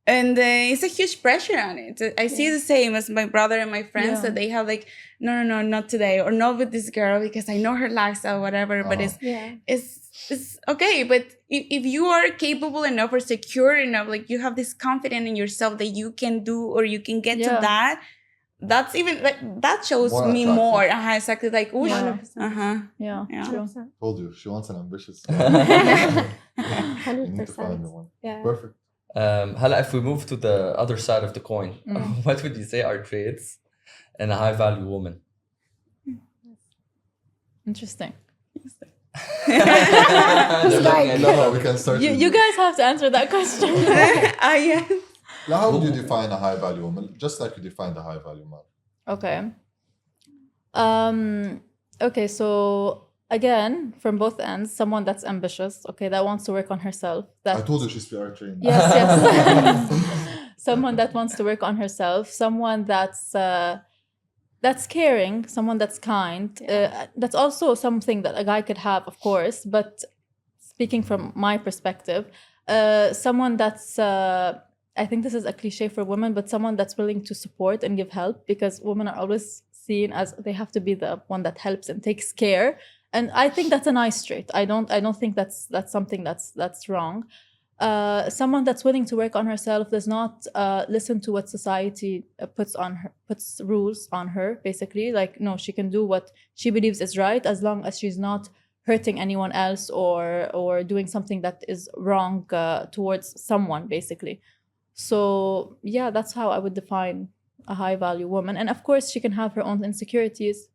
And it's a huge pressure on it. I see the same as my brother and my friends, that they have like, no, not today, or not with this girl, because I know her lifestyle, whatever. But it's okay. But if you are capable enough or secure enough, like, you have this confidence in yourself that you can do, or you can get to that, that's even, like, that shows more me attractive. more. Exactly. Like, ooh, Yeah. True. Told you, she wants an ambitious. 100%. Yeah. Perfect. Hala, if we move to the other side of the coin, what would you say are traits in a high-value woman? Interesting. We can start. You guys have to answer that question. Yeah. Now, how would you define a high-value woman? Just like you define the high-value man. Okay. Okay, so again, from both ends, someone that's ambitious, okay, that wants to work on herself. I told you she's PR trained. Yes. Someone that wants to work on herself, someone that's caring, someone that's kind. That's also something that a guy could have, of course, but speaking from my perspective, someone that's I think this is a cliche for women, but someone that's willing to support and give help, because women are always seen as they have to be the one that helps and takes care. And I think that's a nice trait. I don't think that's something that's wrong. Someone that's willing to work on herself, does not listen to what society puts rules on her, basically. Like, no, she can do what she believes is right, as long as she's not hurting anyone else or doing something that is wrong towards someone, basically. So yeah, that's how I would define a high value woman. And of course, she can have her own insecurities,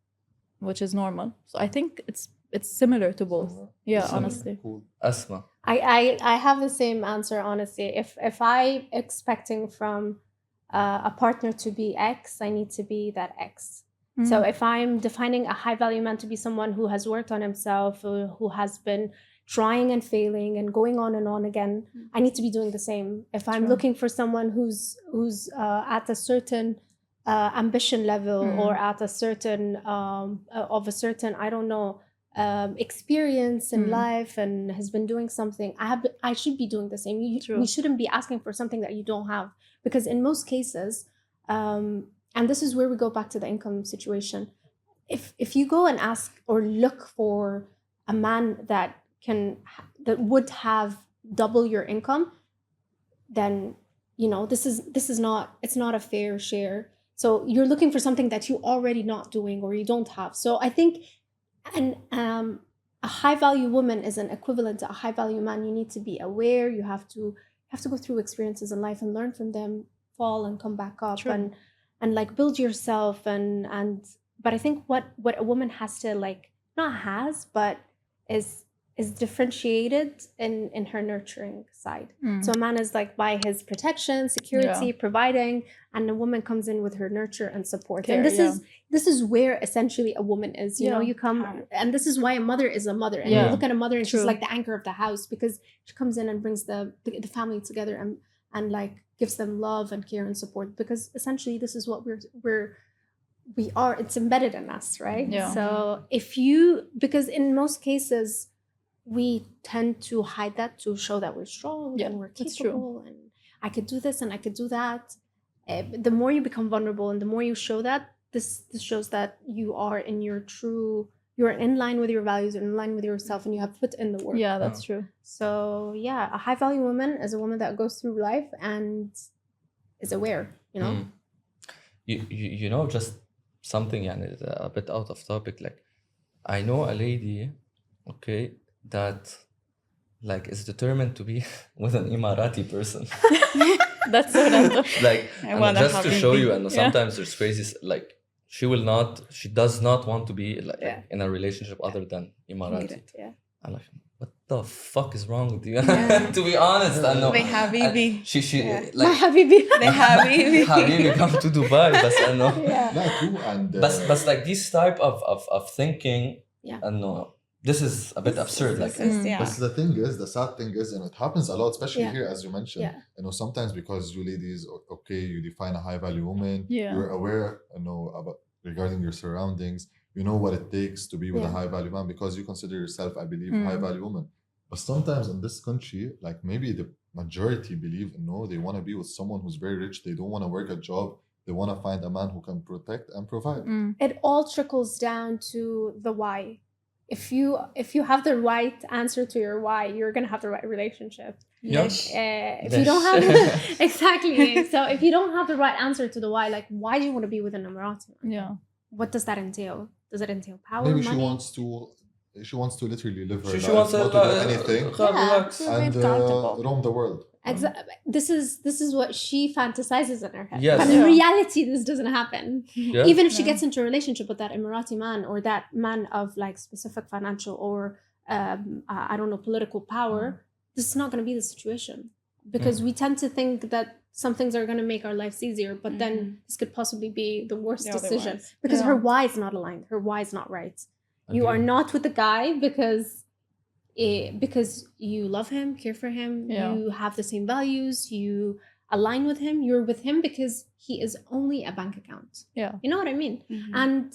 which is normal. So I think it's similar to both. Yeah, honestly. Cool. Asma. I have the same answer, honestly. If I expecting from a partner to be X, I need to be that X. So if I'm defining a high value man to be someone who has worked on himself, who has been trying and failing and going on and on again, I need to be doing the same. If I'm looking for someone who's at a certain ambition level or at a certain of a certain, I don't know, experience in life and has been doing something, I should be doing the same. We shouldn't be asking for something that you don't have, because in most cases, and this is where we go back to the income situation. If you go and ask or look for a man that would have double your income, then it's not a fair share. So you're looking for something that you're already not doing or you don't have. So I think a high value woman is an equivalent to a high value man. You need to be aware. You have to go through experiences in life and learn from them, fall and come back up. True. and like build yourself but I think what a woman has to but is differentiated in her nurturing side. So a man is like by his protection, security, providing, and a woman comes in with her nurture and support. Care, and this is where essentially a woman is. You know, you come, and this is why a mother is a mother. And you look at a mother and she's like the anchor of the house, because she comes in and brings the family together and like gives them love and care and support. Because essentially this is what we are. It's embedded in us, right? Yeah. So because in most cases, we tend to hide that to show that we're strong and we're capable and I could do this and I could do that. The more you become vulnerable and the more you show that, this shows that you are you're in line with your values, you're in line with yourself, and you have put in the work. Yeah, that's true. So a high value woman is a woman that goes through life and is aware, you know? You know, just something a bit out of topic, like I know a lady, okay, that like is determined to be with an Emirati person. That's so random. Like just to show you, and sometimes there's crazy, like she does not want to be like in a relationship other than Emirati. I'm like, what the fuck is wrong with you? To be honest, I know. My habibi. She like my habibi. My habibi. Habibi come to Dubai, but I know. True, and but like this type of thinking, I know. This is a bit absurd. Like, but the sad thing is, and it happens a lot, especially here, as you mentioned. You know, sometimes because you ladies, okay, you define a high value woman. You're aware, about regarding your surroundings. You know what it takes to be with a high value man because you consider yourself, I believe, high value woman. But sometimes in this country, like maybe the majority believe, they want to be with someone who's very rich. They don't want to work a job. They want to find a man who can protect and provide. It all trickles down to the why. If you have the right answer to your why, you're gonna have the right relationship. Yes. If you don't have exactly, so if you don't have the right answer to the why, like why do you want to be with an Emirati? Yeah. What does that entail? Does it entail power? Maybe money? she wants to literally live her life, wants not to do anything, and roam the world. Exactly. This is what she fantasizes in her head. Yes. But in reality, this doesn't happen. Yeah. Even if she gets into a relationship with that Emirati man or that man of like specific financial or political power, this is not going to be the situation because we tend to think that some things are going to make our lives easier, but then this could possibly be the worst decision because her why is not aligned. Her why is not right. Okay. You are not with the guy because you love him, care for him, you have the same values, you align with him, you're with him because he is only a bank account. Yeah. You know what I mean? Mm-hmm. And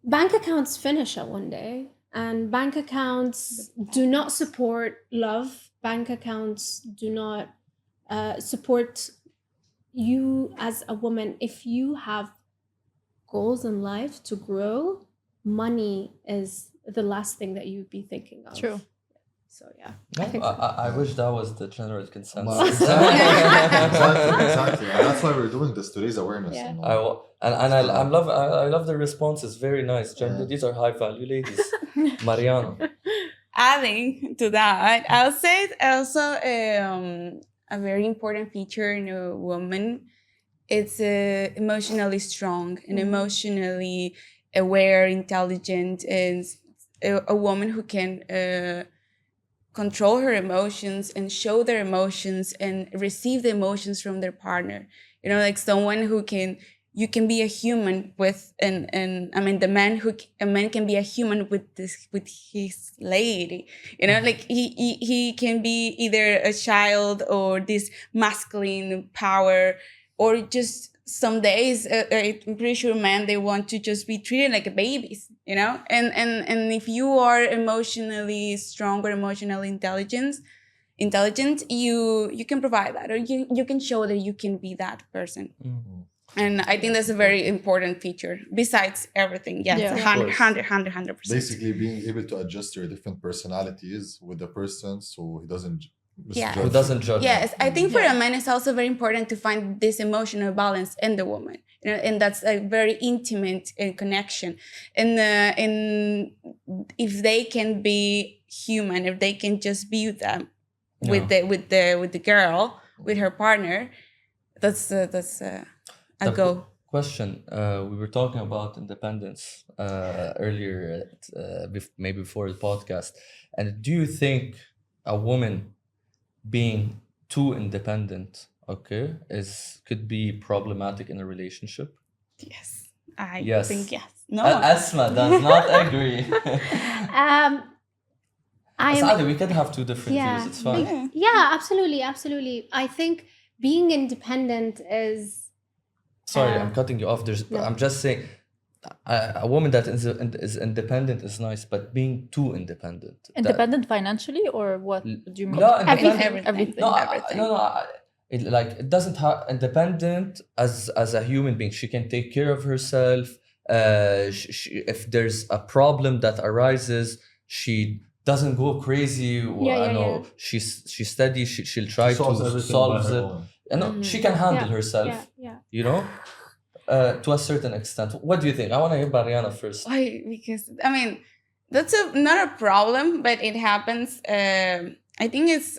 bank accounts finish at one day, and bank accounts do not support love. Bank accounts do not support you as a woman. If you have goals in life to grow, money is the last thing that you'd be thinking of. True. So I wish that was the general consensus. Exactly. That's why we're doing this to raise awareness. Yeah. I love the responses. Very nice. These are high value ladies. Mariano. Adding to that, I'll say also a very important feature in a woman. It's emotionally strong and emotionally aware, intelligent, and a woman who can control her emotions and show their emotions and receive the emotions from their partner. Like someone who you can be a human with, and I mean a man can be a human with his lady. Like he can be either a child or this masculine power, or just some days I'm pretty sure men, they want to just be treated like babies, you know, and if you are emotionally strong or emotionally intelligent, you can provide that, or you can show that you can be that person. And I think that's a very important feature besides everything. Yes, Yeah. 100%. Basically, being able to adjust your different personalities with the person so he doesn't misjudge Who doesn't judge? Yes, I think for a man, it's also very important to find this emotional balance in the woman, you know, and that's a very intimate connection. And if they can be human, if they can just be them with the girl, with her partner, that's a go. Question. We were talking about independence earlier, maybe before the podcast. And do you think a woman being too independent, could be problematic in a relationship? Yes, I Yes. think yes. No, Asma does not agree. I we can have two different views. It's fine. Yeah, absolutely. I think being independent is. Sorry, I'm cutting you off. I'm just saying, a woman that is independent is nice, but being too independent. Independent financially, or what do you mean? No, everything. No, everything. It doesn't have independent as a human being. She can take care of herself. If there's a problem that arises, she doesn't go crazy. She's steady. She'll try to solve it. And she can handle herself. You know, to a certain extent. What do you think? I want to hear Mariana first. Why? Because I mean, that's not a problem, but it happens. I think it's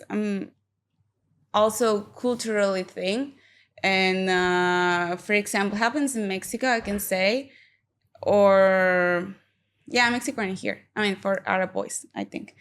also culturally thing, and for example, happens in Mexico, I can say, or Mexico and here. I mean, for Arab boys, I think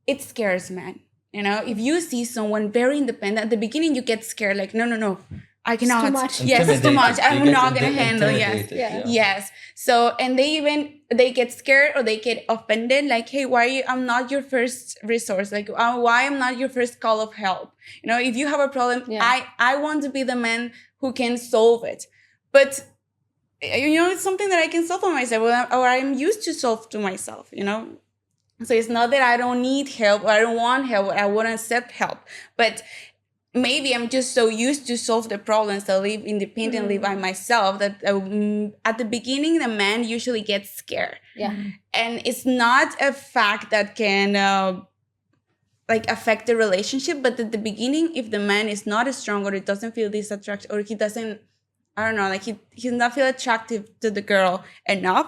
it scares men. You know, if you see someone very independent, at the beginning you get scared, like, no, I cannot. Too much. Yes, it's too much. I'm not going to handle. Intimidated, Yes. So, and they get scared or they get offended, like, hey, I'm not your first resource. Like, why I'm not your first call of help? You know, if you have a problem, I want to be the man who can solve it. But, you know, it's something that I can solve for myself, or I'm used to solve to myself, you know? So it's not that I don't need help or I don't want help or I won't accept help, but maybe I'm just so used to solve the problems that live independently by myself that at the beginning, the man usually gets scared. Yeah. And it's not a fact that can affect the relationship, but at the beginning, if the man is not strong or he doesn't feel this attraction, or he doesn't, I don't know, like he's not feel attractive to the girl enough,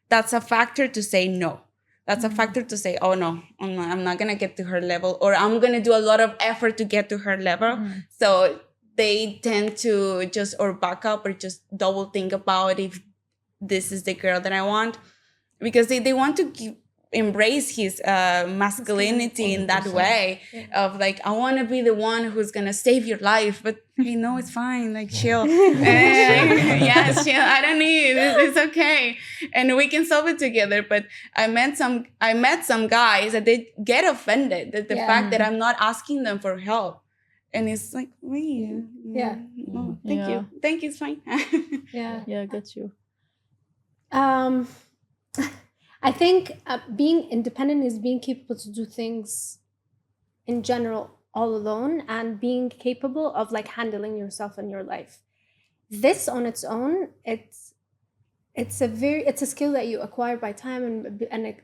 that's a factor to say no. That's a factor to say, oh no, I'm not going to get to her level, or I'm going to do a lot of effort to get to her level. So they tend to just or back up or just double think about if this is the girl that I want, because they want to embrace his masculinity in that way of like, I want to be the one who's going to save your life, but hey, no, it's fine, like chill. Yes, chill, I don't need it, it's okay, and we can solve it together. But I met some guys that they get offended at the fact that I'm not asking them for help, and it's like, wait, no, thank you, it's fine. I get you. I think being independent is being capable to do things in general all alone, and being capable of like handling yourself and your life. This on its own, it's a skill that you acquire by time, and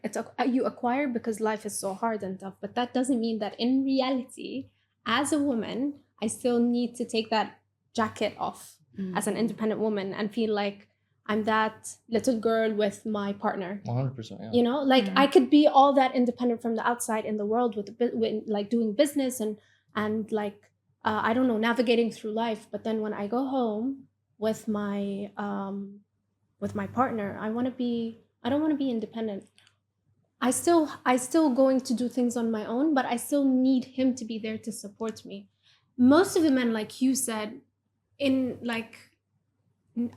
you acquire because life is so hard and tough. But that doesn't mean that in reality, as a woman, I still need to take that jacket off as an independent woman and feel like I'm that little girl with my partner. 100%. Yeah. You know, like I could be all that independent from the outside in the world with like doing business and like I don't know, navigating through life. But then when I go home with my partner, I don't want to be independent. I still going to do things on my own, but I still need him to be there to support me. Most of the men, like you said, in like,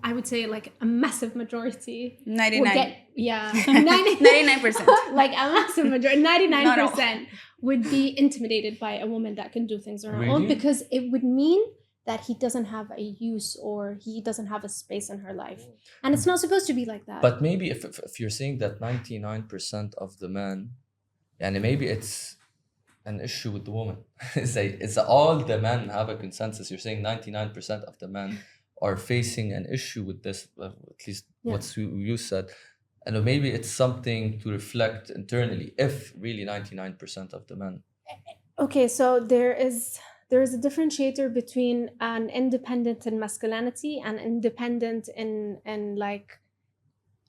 I would say like a massive majority. 99%. 99%. Like a massive majority, 99% would be intimidated by a woman that can do things on her own, because it would mean that he doesn't have a use or he doesn't have a space in her life. And it's not supposed to be like that. But maybe if you're saying that 99% of the men, and maybe it's an issue with the woman. It's all the men have a consensus. You're saying 99% of the men are facing an issue with this, at least what you said. And maybe it's something to reflect internally, if really 99% of the men. Okay, so there is a differentiator between an independent in masculinity and independent in like,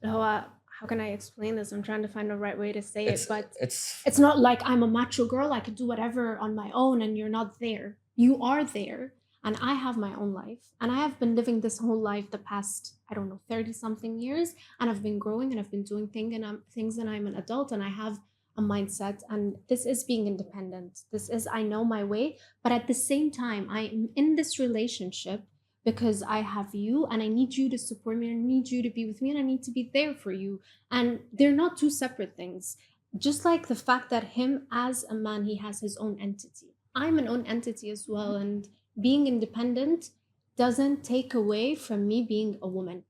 how can I explain this? I'm trying to find the right way to say it, but it's not like I'm a macho girl, I could do whatever on my own and you're not there. You are there, and I have my own life, and I have been living this whole life the past, I don't know, 30-something years, and I've been growing and I've been doing things, and I'm an adult and I have a mindset, and this is being independent. This is, I know my way, but at the same time, I'm in this relationship because I have you and I need you to support me, and I need you to be with me, and I need to be there for you. And they're not two separate things. Just like the fact that him as a man, he has his own entity. I'm an own entity as well, and being independent doesn't take away from me being a woman.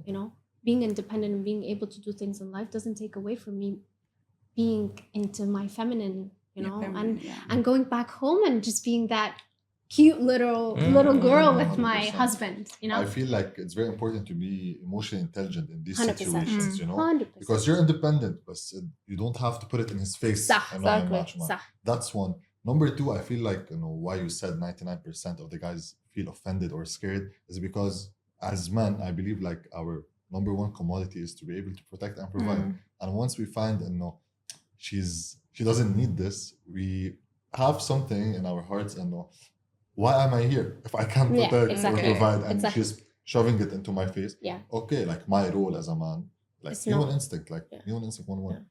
You know, being independent and being able to do things in life doesn't take away from me being into my feminine, you know, and going back home and just being that cute little girl with my 100%. husband, you know. I feel like it's very important to be emotionally intelligent in these 100%. situations, you know, 100%. because you're independent, but you don't have to put it in his face. Exactly. That's one. Number two, I feel like, you know, why you said 99% of the guys feel offended or scared is because as men, I believe like our number one commodity is to be able to protect and provide. And once we find, you know, she doesn't need this, we have something in our hearts and know, why am I here if I can't protect or provide? And she's shoving it into my face. Okay, like my role as a man, like human instinct 101.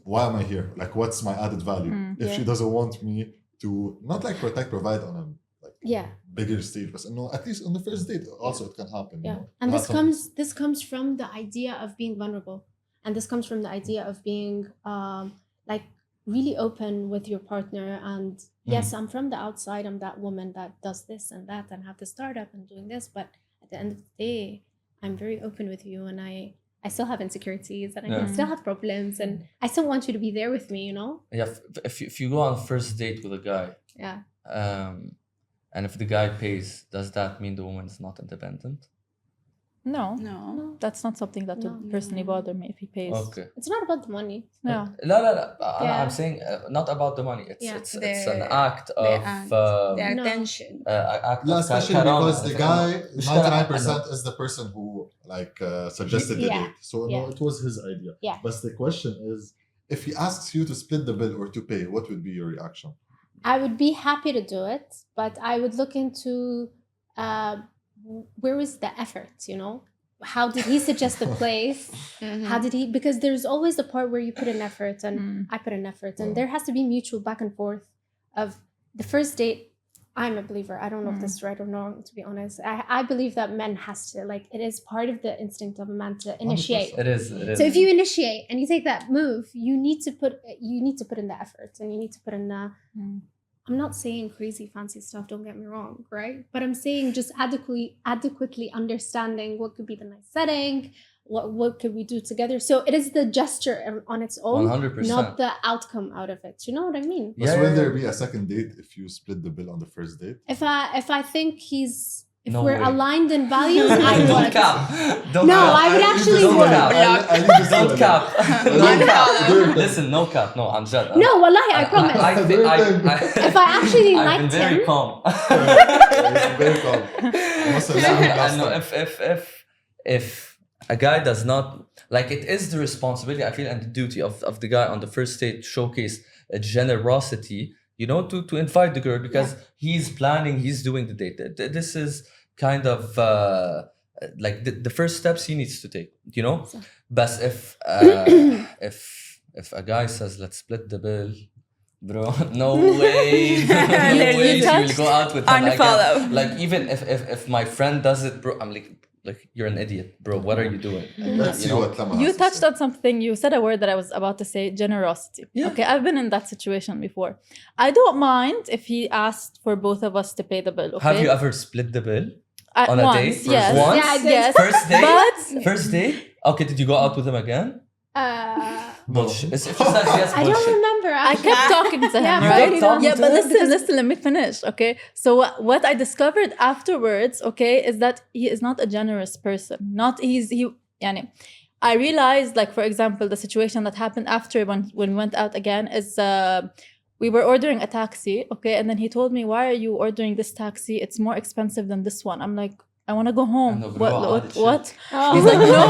Why am I here? Like, what's my added value? If she doesn't want me to not like protect, provide on a bigger stage, but no, at least on the first date also it can happen. You know? And this comes from the idea of being vulnerable, and this comes from the idea of being like really open with your partner. And yes, I'm from the outside, I'm that woman that does this and that and have the startup and doing this, but at the end of the day, I'm very open with you, and I still have insecurities, and I still have problems, and I still want you to be there with me, you know. If you go on a first date with a guy, and if the guy pays, does that mean the woman is not independent? No, that's not something that would personally bother me if he pays. Okay, it's not about the money. No. I'm saying not about the money. It's an act of their attention. Especially because the guy 99% is the person who like suggested the date, so no, it was his idea. But the question is, if he asks you to split the bill or to pay, what would be your reaction? I would be happy to do it, but I would look into where is the effort, you know? How did he suggest the place? How did he, because there's always the part where you put in effort and I put in effort, and there has to be mutual back and forth of the first date. I'm a believer, I don't know if this is right or wrong, to be honest. I believe that men has to, like, it is part of the instinct of a man to initiate. 100%. It is. So if you initiate and you take that move, you need to put in the effort, and you need to put in the I'm not saying crazy fancy stuff, don't get me wrong, right? But I'm saying just adequately understanding what could be the nice setting, what could we do together. So it is the gesture on its own, 100%. not the outcome out of it. You know what I mean? Will there be a second date if you split the bill on the first date? If I think we're aligned in values, I would. Don't cap. I would actually don't would. Don't cap. Listen, no cap. No, I'm just. No, wallahi, I promise. If I actually liked him. I've been very calm. Very calm. I know if a guy does not, like, it is the responsibility, I feel, and the duty of the guy on the first date to showcase a generosity, you know, to invite the girl, because he's planning, he's doing the date. This is kind of like the first steps he needs to take, you know. But if a guy says, let's split the bill, bro, no way, no way she will go out with him again. Like, even if my friend does it, bro, I'm like, like you're an idiot, bro. What are you doing? Let's see what Lama You has to touched say. on something. You said a word that I was about to say, generosity. Yeah. Okay, I've been in that situation before. I don't mind if he asked for both of us to pay the bill. Okay. Have you ever split the bill on a once, date? yes. Once? Yeah, I did. Yes. First date? But First date? Okay, did you go out with him again? Bullshit. It's just that she has I don't bullshit. remember. I kept talking to him, Yeah, You right? kept talking Yeah, to but him? listen, let me finish, okay? So what I discovered afterwards, okay, is that he is not a generous person. Yani, I realized, like, for example, the situation that happened after when we went out again is we were ordering a taxi, okay, and then he told me, why are you ordering this taxi? It's more expensive than this one. I'm like, I want to go home. I know, bro, What? Oh. He's like, no,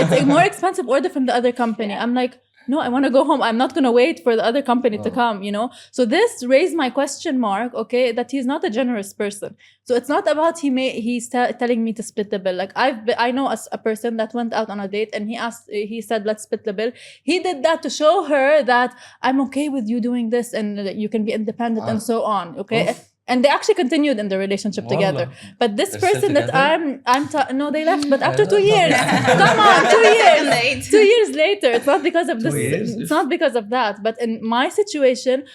it's a more expensive order from the other company. I'm like, no, I want to go home. I'm not going to wait for the other company to come, you know? So this raised my question mark, okay, that he's not a generous person. So it's not about he's telling me to split the bill. Like I know a person that went out on a date and he said, let's split the bill. He did that to show her that I'm okay with you doing this and you can be independent and so on, okay? Oof. And they actually continued in the relationship together. But this They're still person that together? no, they left. But after 2 Yeah. years, come on, 2 Second years. date. 2 years later, it's not because of 2 this. years? It's not because of that. But in my situation,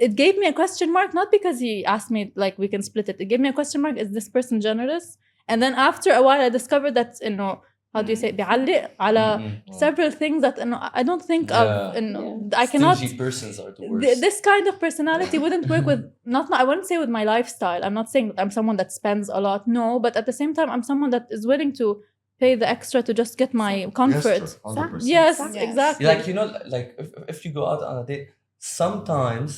it gave me a question mark. Not because he asked me like we can split it. It gave me a question mark. Is this person generous? And then after a while, I discovered that how do you say بيعلق على several things that I don't think of. I cannot. Stingy persons are the worst. This kind of personality wouldn't work with I wouldn't say with my lifestyle. I'm not saying that I'm someone that spends a lot. No, but at the same time, I'm someone that is willing to pay the extra to just get my comfort. Yes, 100%. Yes, Yes. exactly. Like, you know, like if you go out on a date, sometimes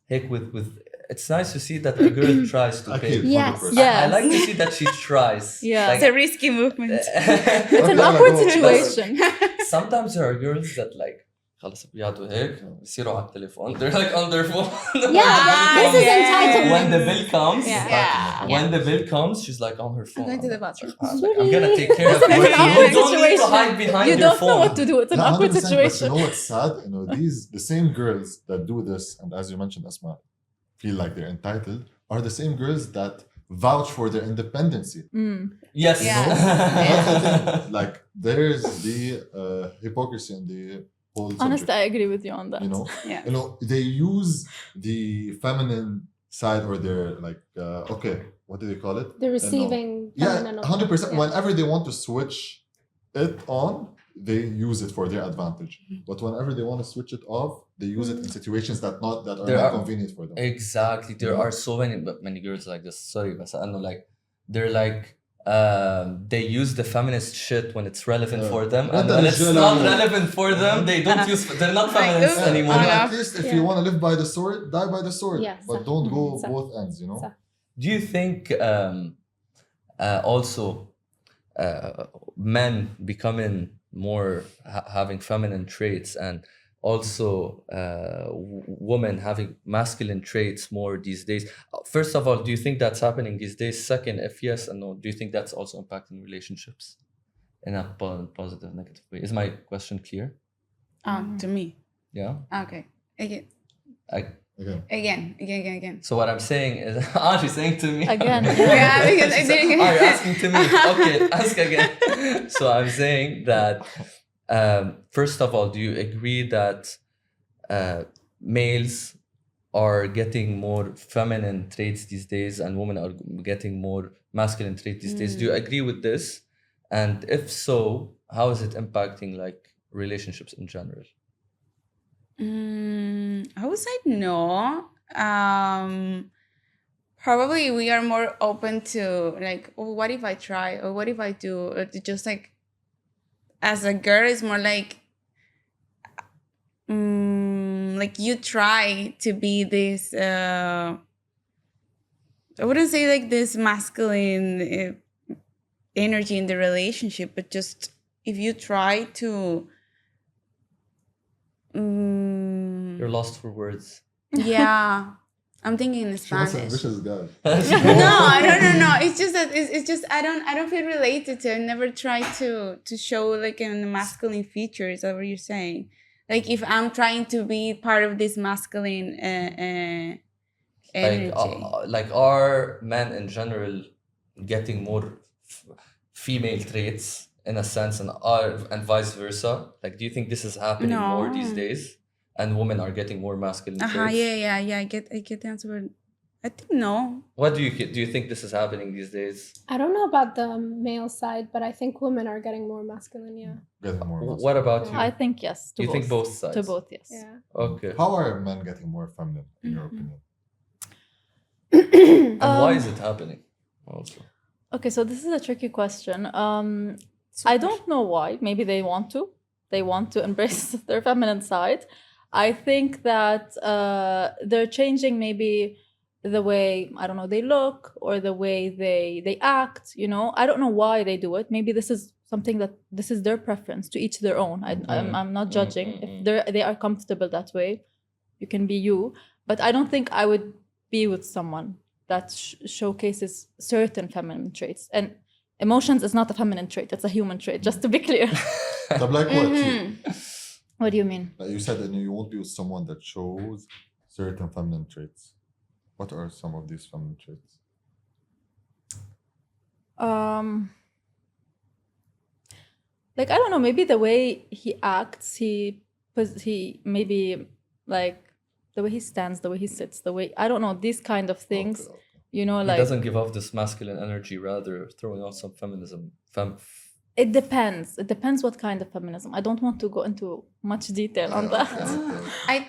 heck with it's nice to see that a girl tries to pay. Akid, Yes. 100%. Yeah. I like to see that she tries. Yeah. Like, It's a risky movement. It's an Okay, awkward like, situation. sometimes there are girls that like خلص بيقعدوا هيك بيصيروا على التليفون. They're like on their phone. Yeah, this is entitlement. When the bill comes, Yeah. when the bill comes, she's like on her phone. I'm going to the bathroom. I'm gonna take care of you. It's an You awkward don't need to situation. hide behind You your don't phone. know what to do. It's an No, awkward 100%, situation. But you know what's sad? You know, the same girls that do this, and as you mentioned, Asma, feel like they're entitled, are the same girls that vouch for their independency. Yes. Yeah. That's the thing. Like there's the hypocrisy in the whole Honestly, subject. I agree with you on that. You know, Yeah. you know, they use the feminine side or their like okay, what do they call it? The receiving. Yeah, feminine of- 100%. yeah. Whenever they want to switch it on, they use it for their advantage. But whenever they want to switch it off, they use it in situations that are There not are- convenient for them. Exactly. There are so many girls like this. Sorry, but I know like they're like they use the feminist shit when it's relevant for them, and when it's not relevant for them, they don't use. They're not feminists oops. anymore. Yeah. At least if you want to live by the sword, die by the sword. Yeah, but صح. don't go صح. both ends, you know? صح. Do you think also men becoming more having feminine traits and also women having masculine traits more these days? First of all, do you think that's happening these days? Second, if yes and no, do you think that's also impacting relationships in a positive, negative way? Is my question clear? To me. Yeah. Okay. Again. Again. Again. So what I'm saying is, she's saying to me Again. Yeah, because I didn't. Oh, you're asking to me. Okay, ask again. So I'm saying that, first of all, do you agree that males are getting more feminine traits these days and women are getting more masculine traits these days? Do you agree with this? And if so, how is it impacting like relationships in general? I would say no. Probably we are more open to like, oh, what if I try, or what if I do? Or to just like, as a girl, it's more like you try to be this. I wouldn't say like this masculine energy in the relationship, but just if you try to. You're lost for words. Yeah, I'm thinking in She was an Spanish. ambitious guy. No. It's just that it's just I don't feel related to. I never try to show like in the masculine features. Is that what you're saying? Like if I'm trying to be part of this masculine energy. Like are men in general getting more female traits in a sense, and vice versa? Like, do you think this is happening more these days, and women are getting more masculine traits? Yeah. I get the answer. I think no. What do you think this is happening these days? I don't know about the male side, but I think women are getting more masculine. Yeah. Getting more masculine. What about you? I think yes. You think both sides? To both, yes. Yeah. Okay. How are men getting more feminine, in your opinion? And why is it happening? Also. Okay, so this is a tricky question. I don't know why. Maybe they want to. They want to embrace their feminine side. I think that they're changing maybe the way, I don't know, they look or the way they act, you know. I don't know why they do it. Maybe this is something that this is their preference, to each their own. I'm not judging. If they are comfortable that way, you can be you. But I don't think I would be with someone that showcases certain feminine traits. And emotions is not a feminine trait, it's a human trait, just to be clear. So like what? What do you mean? Like you said that you won't be with someone that shows certain feminine traits. What are some of these feminine traits? Like, I don't know, maybe the way he acts, he maybe like the way he stands, the way he sits, the way, I don't know, these kind of things, Okay. you know, He like. doesn't give off this masculine energy, rather throwing out some feminism. It depends. It depends what kind of feminism. I don't want to go into much detail on that. I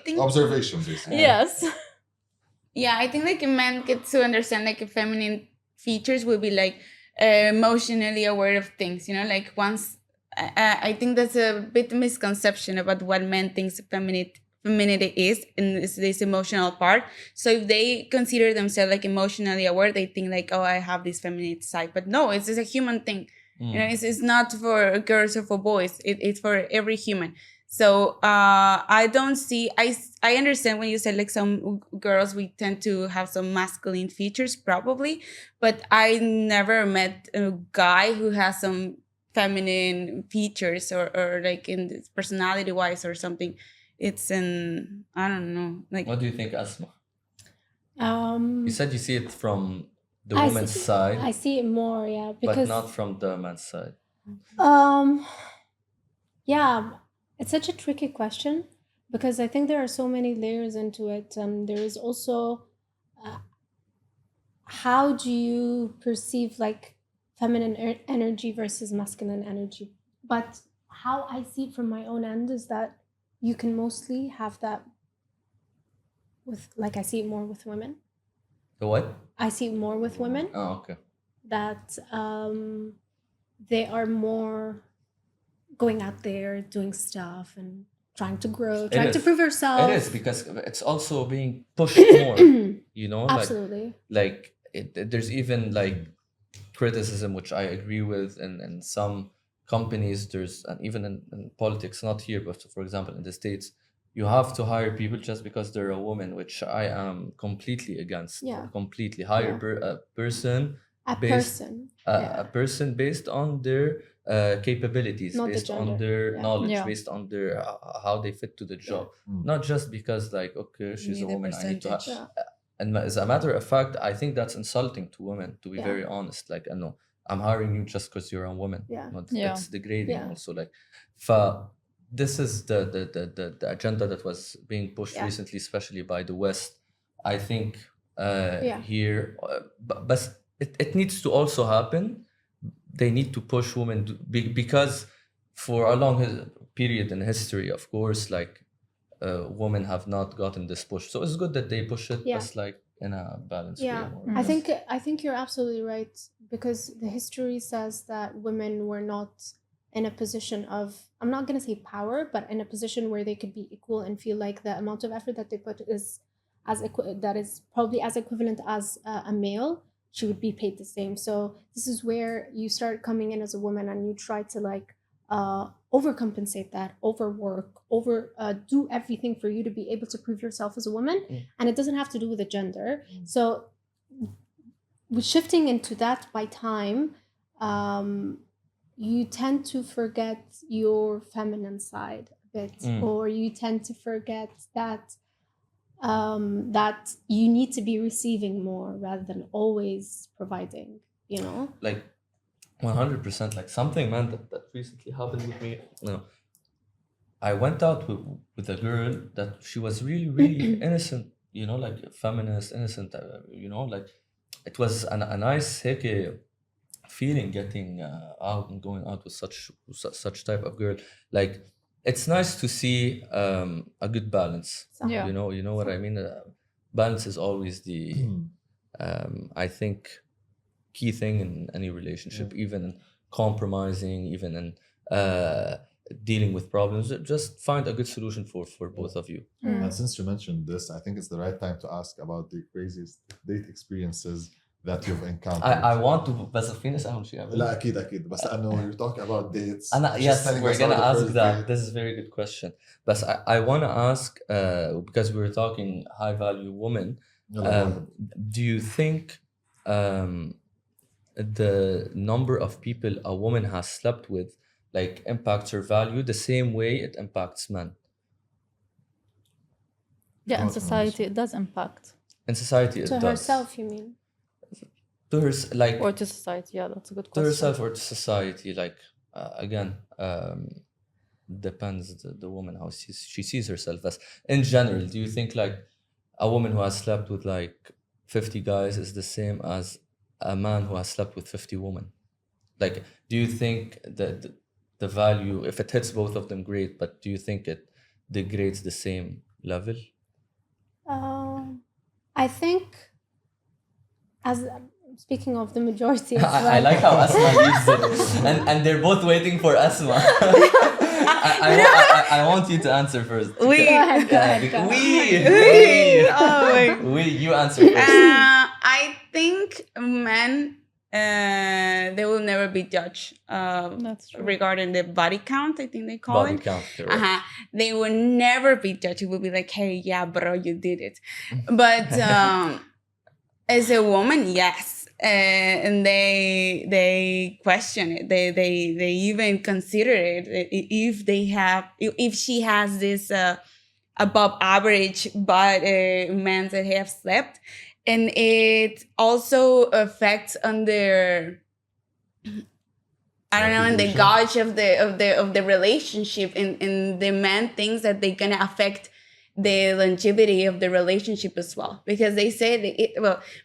think Observations, basically. Yes. yeah, I think like men get to understand like feminine features will be like emotionally aware of things, you know, like once I think that's a bit misconception about what men thinks femininity is, and it's this emotional part. So if they consider themselves like emotionally aware, they think like, oh, I have this feminine side, but no, it's just a human thing. You know, it's not for girls or for boys. It's for every human. So I don't see. I understand when you said like some girls, we tend to have some masculine features probably, but I never met a guy who has some feminine features or like in this personality wise or something. It's an, I don't know, like. What do you think, Asma? You said you see it from the I woman's see- side, I see it more, yeah, but because not from the man's side. yeah, it's such a tricky question because I think there are so many layers into it, and there is also how do you perceive like feminine energy versus masculine energy? But how I see it from my own end is that you can mostly have that with, like, I see it more with women. The what? I see it more with women Oh, okay. that they are more going out there doing stuff and trying to grow, trying to is. prove yourself. It is, because it's also being pushed more, you know? Absolutely. Like there's even like criticism, which I agree with, in some companies, there's, and even in politics, not here, but for example, in the States, you have to hire people just because they're a woman, which I am completely against. Yeah. Completely. Hire a person based a person based on their capabilities, Not the based on gender. their Yeah. knowledge, Yeah. based on their how they fit to the job. Not just because like, okay, she's a Need a woman, I need to have. percentage. And as a matter of fact, I think that's insulting to women, to be Yeah. very honest. Like, I know I'm hiring you just because you're a woman. Yeah. That's degrading. Yeah. Also, like, this is the agenda that was being pushed recently, especially by the West. I think here, but it needs to also happen. They need to push women because for a long period in history, of course, like women have not gotten this push. So it's good that they push it, just like in a balanced way. More, I think you're absolutely right, because the history says that women were not in a position of, I'm not going to say power, but in a position where they could be equal and feel like the amount of effort that they put is that is probably as equivalent as a male. She would be paid the same. So this is where you start coming in as a woman and you try to like overcompensate that, overwork, do everything for you to be able to prove yourself as a woman. And it doesn't have to do with the gender. So with shifting into that by time, you tend to forget your feminine side a bit, or you tend to forget that that you need to be receiving more rather than always providing, you know? Like, 100%. Like something, man, that recently happened with me. I went out with a girl that she was really innocent, like feminist, innocent, like it was a nice feeling getting out and going out with such type of girl. Like it's nice to see a good balance. Yeah. You know what I mean? Balance is always the I think key thing in any relationship, even in compromising, even in dealing with problems. Just find a good solution for both of you. And since you mentioned this, I think it's the right time to ask about the craziest date experiences that you've encountered. I want to بس في ناس أهم شيء لا أكيد بس لأنه you're talking about dates. Yes, we're gonna ask that. This is a very good question. But I want to ask because we were talking high value women. Do you think the number of people a woman has slept with like impacts her value the same way it impacts men? Yeah, in society it does impact. In society it does. To herself, you mean? To her, like, or to society. Yeah, that's a good question. To herself or to society, like again, depends the woman how she sees herself as. In general, do you think like a woman who has slept with like 50 guys is the same as a man who has slept with 50 women? Like, do you think that the value, if it hits both of them, great, but do you think it degrades the same level? I think, as speaking of the majority as well. I like how Asma leaves it, and they're both waiting for Asma. I want you to answer first. Go ahead. You answer first. I think men, they will never be judged regarding the body count, I think they call it. Body count, correct. They will never be judged. It will be like, hey, yeah, bro, you did it. But as a woman, yes. And they question it. They even consider it if she has this above average but men that have slept, and it also affects on their in the gauge of the relationship, and the man thinks that they're gonna affect the longevity of the relationship as well, because they say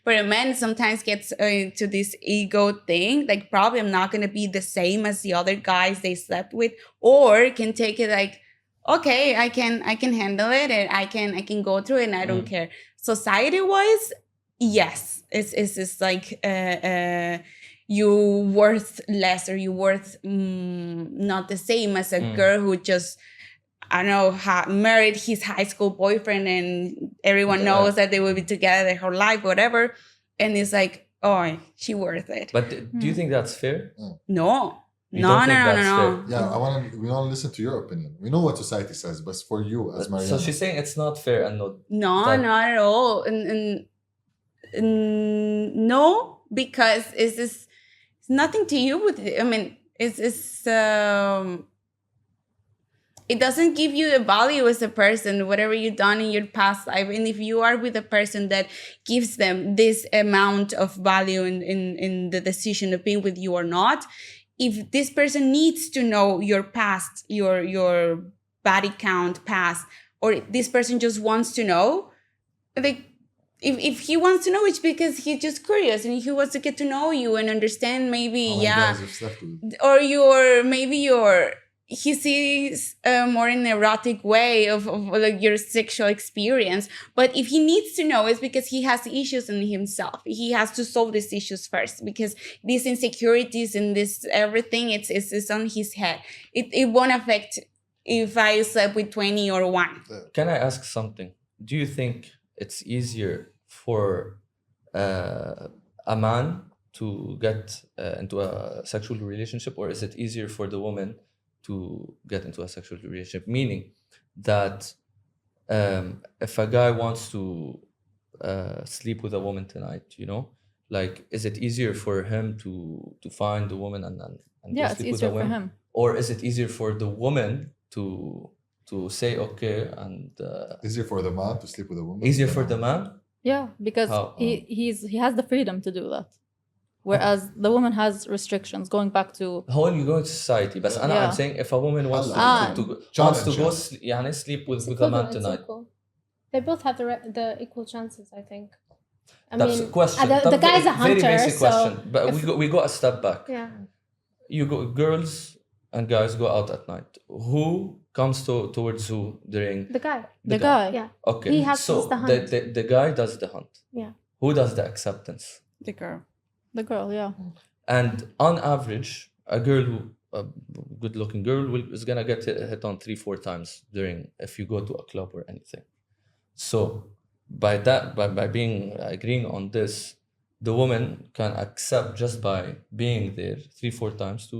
for a man sometimes gets into this ego thing, like probably I'm not going to be the same as the other guys they slept with, or can take it like, okay, I can handle it, and I can go through it and I don't care. Society wise, yes, it's just like you worth less, or you worth not the same as a girl who just, I don't know, married his high school boyfriend and everyone knows that they will be together their whole life, whatever. And it's like, oh, she worth it. But do you think that's fair? No. No. Yeah, we want to listen to your opinion. We know what society says, but for you as Mariana. So she's saying it's not fair and No, not at all. And no, because it's nothing to you with it. I mean, it doesn't give you a value as a person, whatever you've done in your past life. And if you are with a person that gives them this amount of value in the decision of being with you or not, if this person needs to know your past, your body count past, or this person just wants to know, like, if he wants to know, it's because he's just curious and he wants to get to know you and understand maybe, he sees more an erotic way of like your sexual experience. But if he needs to know, it's because he has issues in himself. He has to solve these issues first, because these insecurities and this everything, it's on his head. It won't affect if I slept with 20 or 1. Can I ask something? Do you think it's easier for a man to get into a sexual relationship, or is it easier for the woman to get into a sexual relationship? Meaning that if a guy wants to sleep with a woman tonight, like, is it easier for him to find a woman and yeah, sleep it's easier with a woman? for him. Or is it easier for the woman to say okay and easier for the man to sleep with a woman? Easier for the man? Yeah, because he has the freedom to do that. whereas the woman has restrictions. Going back to how you go to society but I'm saying if a woman wants to go sleep with a man tonight, they both have the equal chances, I think. I that's mean, a question. The guy's a hunter, very basic question, but we go a step back. Yeah. You go, girls and guys go out at night. Who comes towards who during the guy? The guy. Yeah. Okay. He's the hunt. The guy does the hunt. Yeah. Who does the acceptance? The girl. The girl, yeah. And on average, a good-looking girl is gonna get hit on 3-4 times during if you go to a club or anything. So by agreeing on this, the woman can accept just by being there 3-4 times to.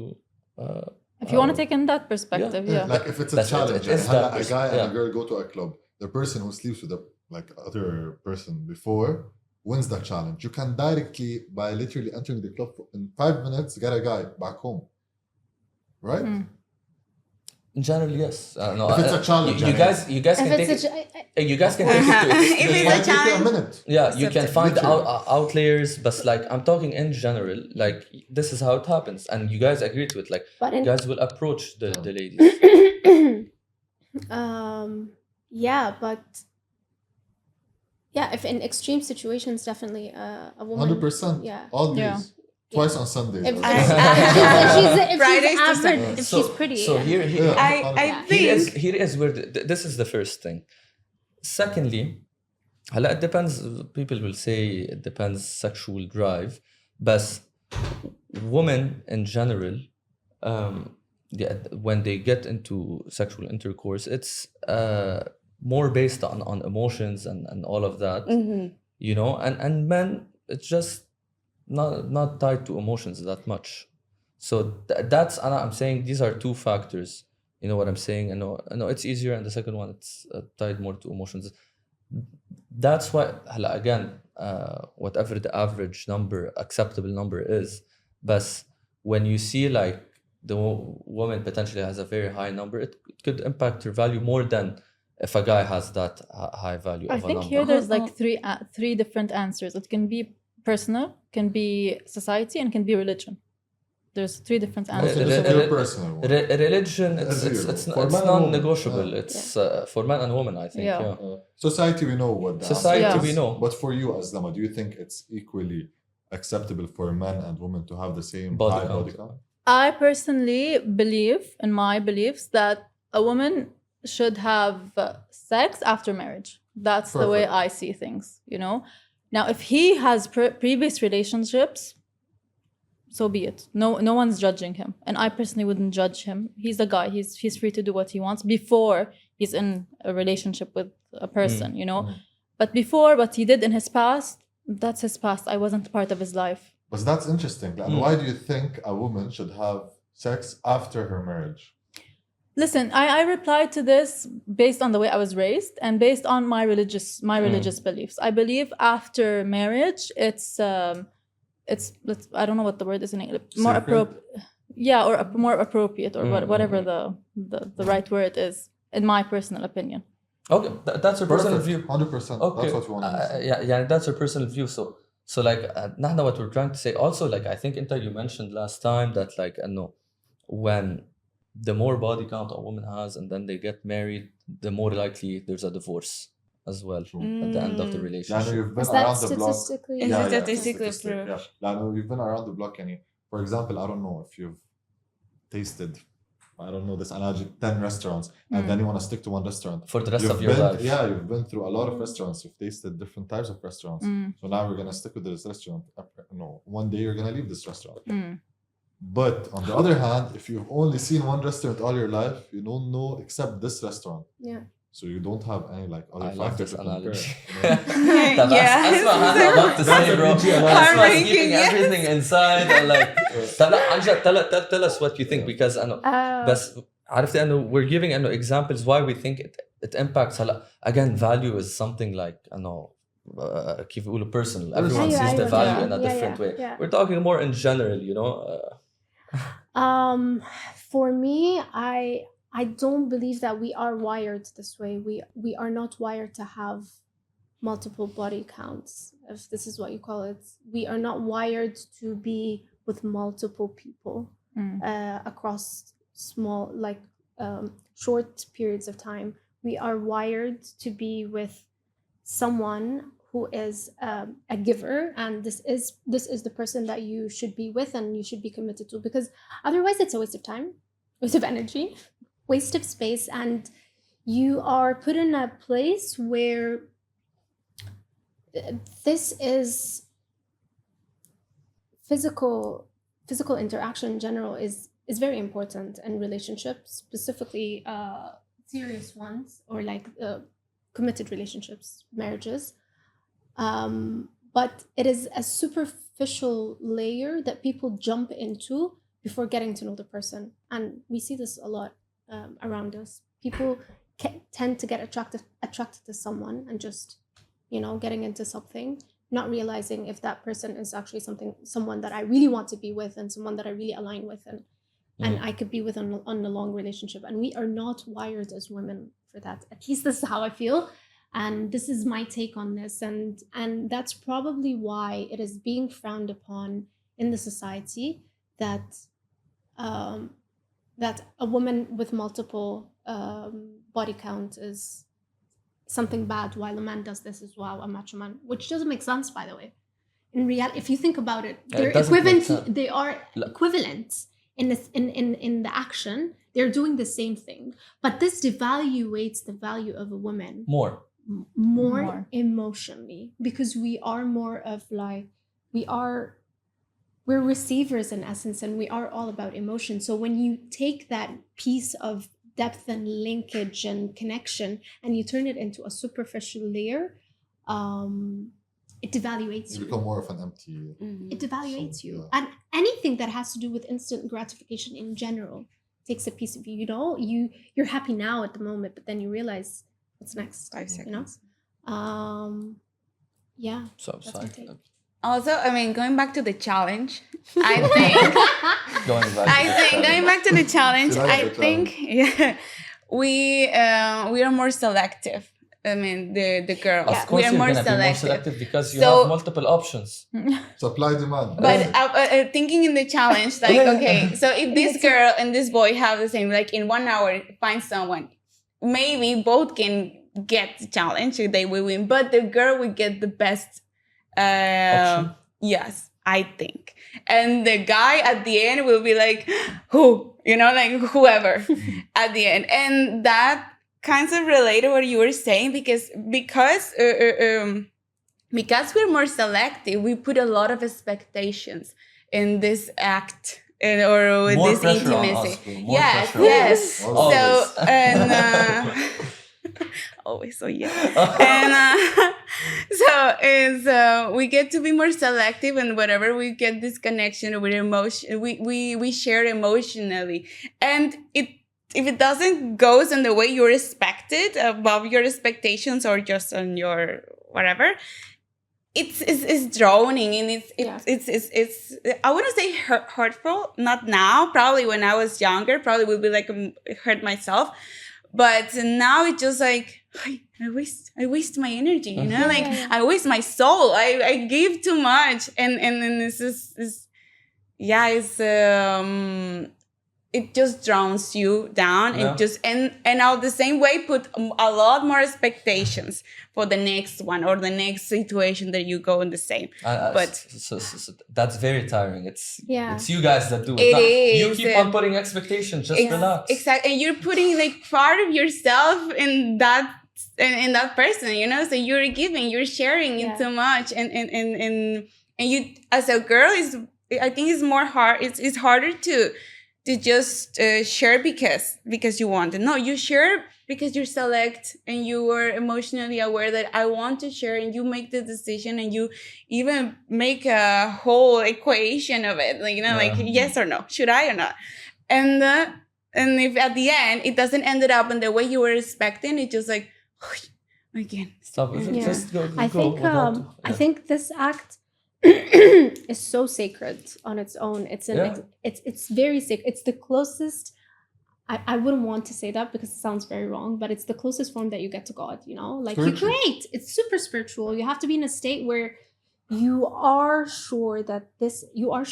If you want to take in that perspective, yeah. Like if it's a challenge, a guy and a girl go to a club, the person who sleeps with the other person before wins that challenge. You can directly, by literally entering the club in 5 minutes, get a guy back home, right? In general, yes. No, if it's a challenge, you guys can take it. You guys can take it to if it's a challenge, a minute. Yeah, you can find outliers, but like I'm talking in general, like this is how it happens, and you guys agree to it. Like you guys will approach the ladies. Yeah, but yeah, if in extreme situations, definitely a woman. 100%. Yeah. All days. Twice on Sundays. If she's pretty. So here I think here is where this is the first thing. Secondly, it depends. People will say it depends sexual drive, but women in general, when they get into sexual intercourse, it's more based on emotions and all of that, you know, and men, it's just not tied to emotions that much. So that's, and I'm saying these are two factors. You know what I'm saying? I know it's easier, and the second one, it's tied more to emotions. That's why, again, whatever the average number, acceptable number is, but when you see like the woman potentially has a very high number, it could impact her value more than if a guy has that high value of a number. I think here there's like three different answers. It can be personal, can be society, and can be religion. There's three different answers. Religion, it's non-negotiable. It's for men and women, I think. Yeah. Society, we know what the society we know. But for you, Aslama, do you think it's equally acceptable for men and women to have the same high body count? I personally believe, in my beliefs, that a woman should have sex after marriage. That's the way I see things, you know. Now, if he has previous relationships, so be it. No one's judging him, and I personally wouldn't judge him. He's a guy. He's free to do what he wants before he's in a relationship with a person, you know. But before, what he did in his past, that's his past. I wasn't part of his life. But that's interesting. And why do you think a woman should have sex after her marriage? Listen, I replied to this based on the way I was raised and based on my religious beliefs. I believe after marriage, it's I don't know what the word is in English. More appropriate. Yeah, or more appropriate, or whatever the right word is, in my personal opinion. Okay, that's her personal view. 100%. Okay. That's what we want to say. Yeah, that's her personal view. So like, Nahna, what we're trying to say also, like, I think you mentioned last time that like, when the more body count a woman has and then they get married, the more likely there's a divorce as well at the end of the relationship. You've been around the block. Statistically? Statistically proved. You've been around the block. For example, I don't know if you've tasted, I don't know this analogy, 10 restaurants, and then you want to stick to one restaurant. For the rest of your life. Yeah, you've been through a lot of restaurants. You've tasted different types of restaurants. So now we're going to stick with this restaurant. No, one day you're going to leave this restaurant. But on the other hand, if you've only seen one restaurant all your life, you don't know except this restaurant. Yeah. So you don't have any like other factors to compare. That's what I'm about to say, bro. That's why keeping everything inside and like. Tell us what you think, because I know. But عرفتي انه we're giving examples why we think it impacts. Again, value is something like كيف بيقولوا personal. Everyone sees the value in a different way. We're talking more in general, you know. For me, I don't believe that we are wired this way. We are not wired to have multiple body counts, if this is what you call it. We are not wired to be with multiple people across small, like short periods of time. We are wired to be with someone who is a giver, and this is the person that you should be with and you should be committed to, because otherwise it's a waste of time, waste of energy, waste of space, and you are put in a place where this is physical interaction in general is very important in relationships, specifically serious ones, or like committed relationships, marriages. But it is a superficial layer that people jump into before getting to know the person, and we see this a lot around us. People tend to get attracted to someone and just, you know, getting into something, not realizing if that person is actually someone that I really want to be with, and someone that I really align with, and I could be with on a long relationship. And we are not wired as women for that. At least this is how I feel, and this is my take on this. And that's probably why it is being frowned upon in the society that that a woman with multiple body count is something bad, while a man does this as well, a macho man, which doesn't make sense, by the way. In reality, if you think about it, they're equivalent. They are equivalent in the action. They're doing the same thing, but this devaluates the value of a woman more emotionally, because we are more of like, we're receivers in essence, and we are all about emotion. So when you take that piece of depth and linkage and connection and you turn it into a superficial layer, it devaluates you. You become more of an empty. It devaluates you. Yeah. And anything that has to do with instant gratification in general takes a piece of you. You know, you're happy now at the moment, but then you realize what's next. 5 seconds. You know? Yeah. So also, I mean, going back to the challenge, I think going back to the challenge, we are more selective. I mean, the girls. Of course, we are you're more gonna selective. be more selective because you have multiple options. Supply demand. But thinking in the challenge, like, okay, so if this girl and this boy have the same, like in 1 hour, find someone, maybe both can get the challenge, they will win, but the girl will get the best. Yes, I think. And the guy at the end will be like, who? You know, like whoever at the end. And that kind of related what you were saying, because we're more selective, we put a lot of expectations in this act or with more this intimacy. Yes. So and always, so yeah. And we get to be more selective, and whatever we get this connection with emotion, we share emotionally, and if it doesn't goes in the way you expected, above your expectations or just on your whatever, it's drowning, and it's I wouldn't say hurtful, not now, probably when I was younger, probably would be like hurt myself, but now it's just like I waste my energy, you know, like I waste my soul, I give too much, and this is it just drowns you down. It just and now the same way put a lot more expectations for the next one or the next situation that you go in the same. But so that's very tiring. It's you guys that do it. You keep on putting expectations. Just relax. Exactly, and you're putting like part of yourself in that person, you know. So you're giving, you're sharing it so much, and you as a girl I think it's more hard. It's harder to just share because you want it. No, you share because you select and you are emotionally aware that I want to share, and you make the decision, and you even make a whole equation of it, like, you know, like yes or no, should I or not, and if at the end it doesn't end up in the way you were expecting, it's just like again stop. Just go. I think this act is so sacred on its own. It's very sacred. It's the closest I wouldn't want to say that because it sounds very wrong, but it's the closest form that you get to God, you know? Like Spiritual. you create. It's super spiritual. You have to be in a state where you are sure that you are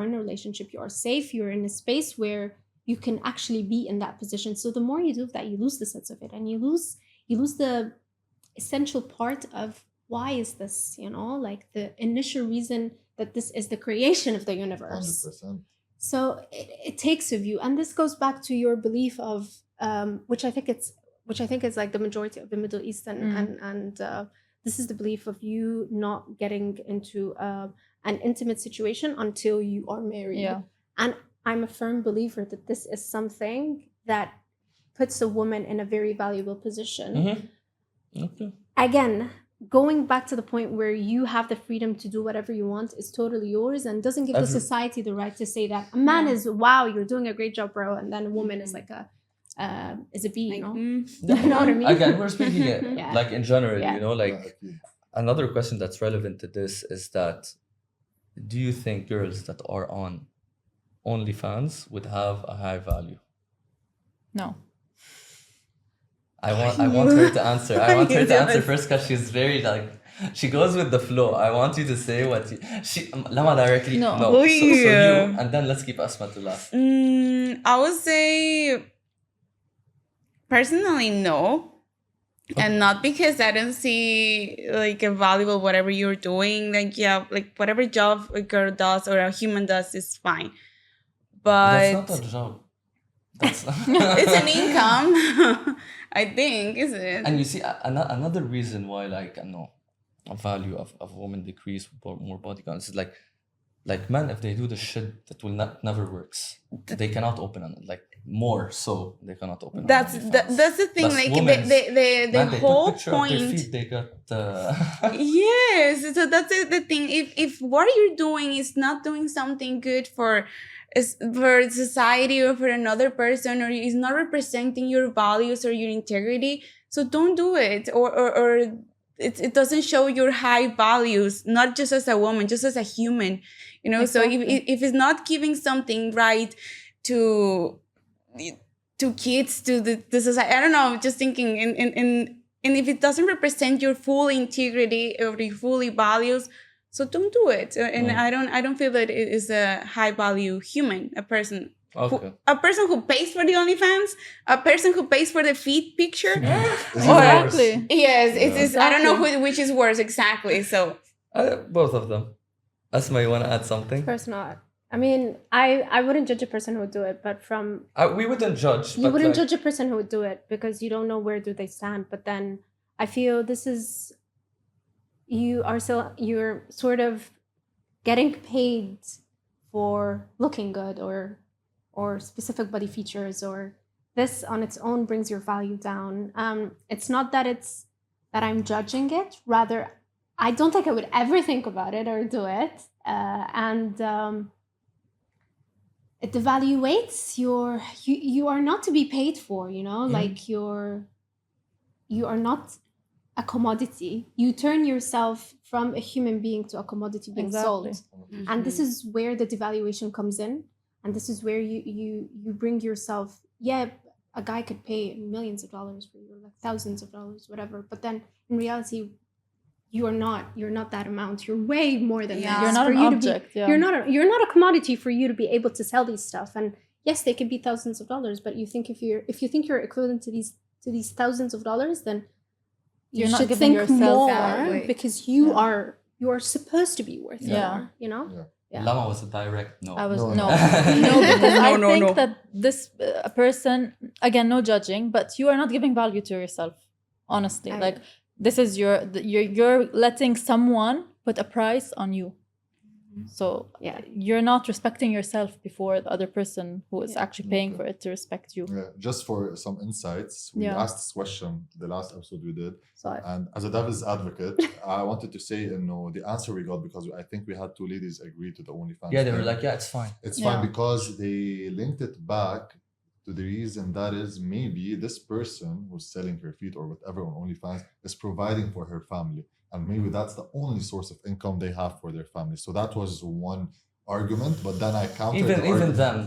in a relationship, you are safe, you're in a space where you can actually be in that position. So the more you do that, you lose the sense of it, and you lose the essential part of why is this, you know, like the initial reason that this is the creation of the universe. 100%. So it takes of you, and this goes back to your belief of which I think is like the majority of the Middle East, and this is the belief of you not getting into an intimate situation until you are married. Yeah. And I'm a firm believer that this is something that puts a woman in a very valuable position. Okay. Again, going back to the point where you have the freedom to do whatever you want is totally yours, and doesn't give the society the right to say that a man is, wow, you're doing a great job, bro, and then a woman is like is a B, you know? You know what I mean? Again, we're speaking like in general, Yeah. you know, like another question that's relevant to this is that do you think girls that are on OnlyFans would have a high value? No. I want her to answer. I want her to answer first because she's very like, she goes with the flow. I want you to say what Lama directly. No. So you, and then let's keep Asma to last. I would say personally no. And not because I don't see like a valuable whatever you're doing. Like, yeah, like whatever job a girl does or a human does is fine. But That's not a job. That's it's an income, I think, isn't it? And you see, another reason why, like, a value of women decrease with more body counts is like men, if they do the shit that never works, they cannot open on it. Like more so, they cannot open. That's the thing. Plus like women's, the whole picture of their point. feet, they got. Yes, so that's the thing. If what you're doing is not doing something good for society or for another person, or is not representing your values or your integrity, so don't do it. Or it doesn't show your high values, not just as a woman, just as a human, you know. Exactly. So if it's not giving something right to kids, to the society, I don't know, just thinking, and if it doesn't represent your full integrity or your fully values, so don't do it. And I don't feel that it is a high value human, a person. Okay. A person who pays for the OnlyFans, a person who pays for the feet picture. Exactly. Yes, it's I don't know which is worse exactly. So Both of them. Asma, you want to add something? Of course not. I mean, I wouldn't judge a person who would do it, but from We wouldn't judge. you wouldn't judge a person who would do it because you don't know where do they stand. But then I feel this is you're sort of getting paid for looking good or specific body features, or this on its own brings your value down. It's not that I'm judging it. Rather, I don't think I would ever think about it or do it. It devaluates you are not to be paid for, you know, like you are not a commodity. You turn yourself from a human being to a commodity being sold. And this is where the devaluation comes in. And this is where you bring yourself, a guy could pay millions of dollars for you, like thousands of dollars, whatever. But then in reality, you're not that amount. You're way more than that. You're not an object. You're not a commodity for you to be able to sell these stuff. And yes, they could be thousands of dollars, but you think if you think you're equivalent to these thousands of dollars, then you You're not should giving think yourself more that. because you are supposed to be worth more, you know? Yeah. Lama was a direct no. I was No, no, no. because I No, think no. that this person, again, no judging, but you are not giving value to yourself. Honestly, like this is you're letting someone put a price on you. So you're not respecting yourself before the other person who is actually paying for it to respect you. Yeah, just for some insights, we asked this question the last episode we did, and as a devil's advocate, I wanted to say, the answer we got, because I think we had two ladies agree to the OnlyFans. Yeah, they were thing. like, it's fine. It's fine because they linked it back to the reason that is maybe this person who's selling her feet or whatever on OnlyFans is providing for her family. And maybe that's the only source of income they have for their family. So that was one argument, but then I counter the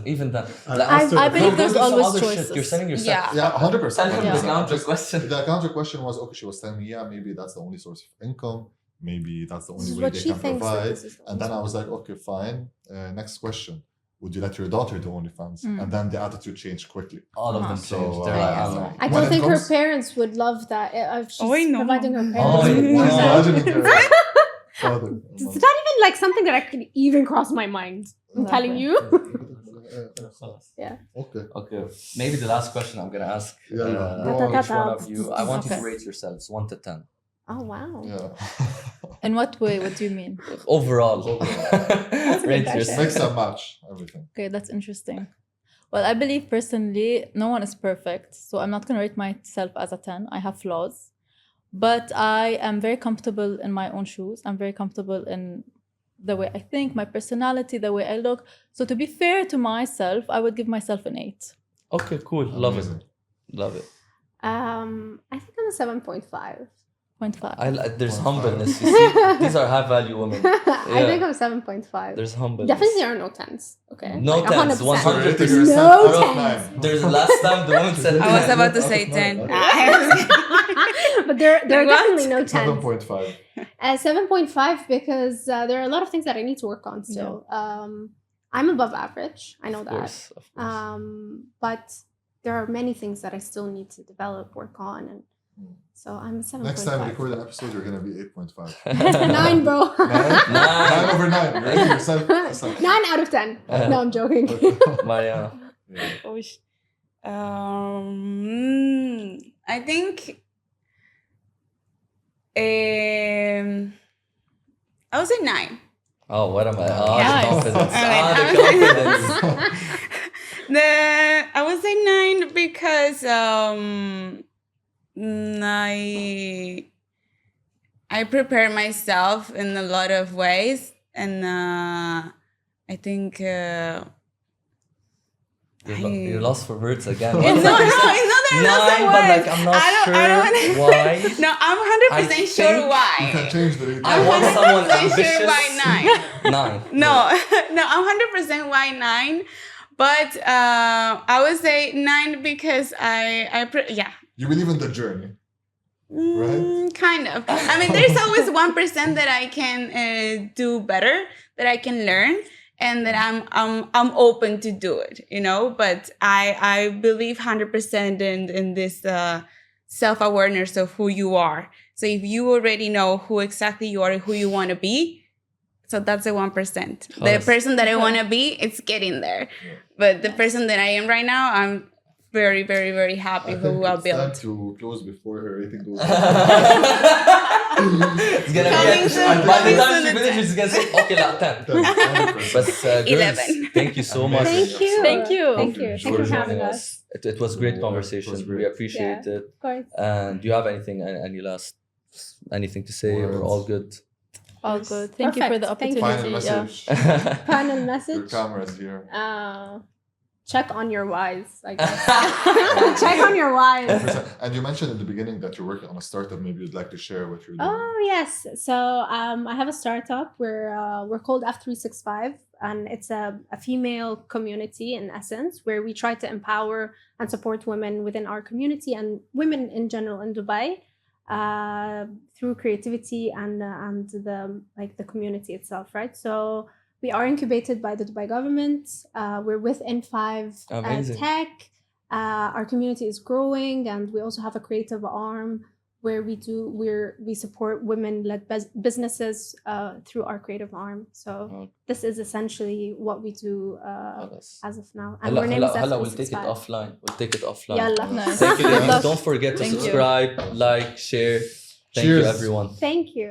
even then. I believe there's Don't do some always other shit. choices. You're sending yourself. Yeah. 100%. The counter question. The counter question was, okay, she was telling me, yeah, maybe that's the only source of income. Maybe that's the only way they can provide. And then I was like, okay, fine. Next question. Would you let your daughter do OnlyFans? And then the attitude changed quickly. All of them changed. They're like, I don't think her parents would love that if she's providing her parents. Imagining her father. It's not even like something that I could even cross my mind. I'm telling you. Yeah. Okay. Maybe the last question I'm gonna ask Yeah. each one of you. I want you to rate yourselves 1 to 10. Oh wow. Yeah. In what way? What do you mean? Overall. Rate question. yourself. Mix and match everything. Okay, that's interesting. Well, I believe personally, no one is perfect. So I'm not going to rate myself as a 10. I have flaws. But I am very comfortable in my own shoes. I'm very comfortable in the way I think, my personality, the way I look. So to be fair to myself, I would give myself an 8. Okay, cool. Love Amazing. it. Love it. I think I'm a 7.5. 0.5. There's humbleness. You see, these are high value women. I think I'm 7.5. There's humbleness. Definitely there are no 10s. Okay. No Like 10s. 100%. 100%. No Out of 10s. 9. There's last time the woman said I was about to say 10. But there are What? definitely no 10s. 7.5. 7.5 because there are a lot of things that I need to work on still. I'm above average. I know Of that. course, of course. But there are many things that I still need to develop, work on, and so I'm 7.5. Next time we record an episode, you're going to be 8.5. 9, bro. 9 over 9. You're rating yourself. 9 out of 10. No, I'm joking. Mariana. I think I was at 9. Oh, what am I? Oh, Nice. the confidence. Alright, The confidence. I would say 9 because I prepare myself in a lot of ways, and I think You're lost for words again. No, it's not that I'm lost for 9, but like words. I'm not I don't sure why. No, I'm 100% sure think You why. can change the rating. I want someone 100% ambitious. sure why 9. 9. No, I'm 100% why 9. But I would say 9 because yeah. You believe in the journey. Right? Kind of. I mean, there's always 1% that I can do better, that I can learn, and that I'm open to do it, you know. But I believe 100% in this self-awareness of who you are. So if you already know who exactly you are and who you want to be, so that's the 1%. The person that I want to be, it's getting there. But the person that I am right now, I'm very, very, very happy with who I'll build. It's time to close before her rating goes down. It's gonna Coming be soon, by the coming time soon she at finishes, she's gonna say, okay, la 10. 100%. But girls, 11. thank you so much. Thank you. Thank you. Thank you. Thank you for having us. It was great Yeah, conversation. it was great. We appreciate it. Of course. And do you have anything to say? We're all good. All good. Thank you for the Perfect. Thank opportunity. you. Final message. Final Your message. camera's here. Check on your whys, I guess. Check on your whys. 100%. And you mentioned in the beginning that you're working on a startup. Maybe you'd like to share what you're doing. Oh yes, so I have a startup. We're called F365, and it's a female community in essence, where we try to empower and support women within our community and women in general in Dubai through creativity and the community itself, right? So we are incubated by the Dubai government. We're with N5 Tech. Our community is growing, and we also have a creative arm where we support women-led businesses through our creative arm. So this is essentially what we do as of now. And our name is We'll take it offline. Yalla. Nice. Thank you, Good ladies. luck. Don't forget to Thank you. subscribe, like, share. Thank Cheers. you, everyone. Thank you.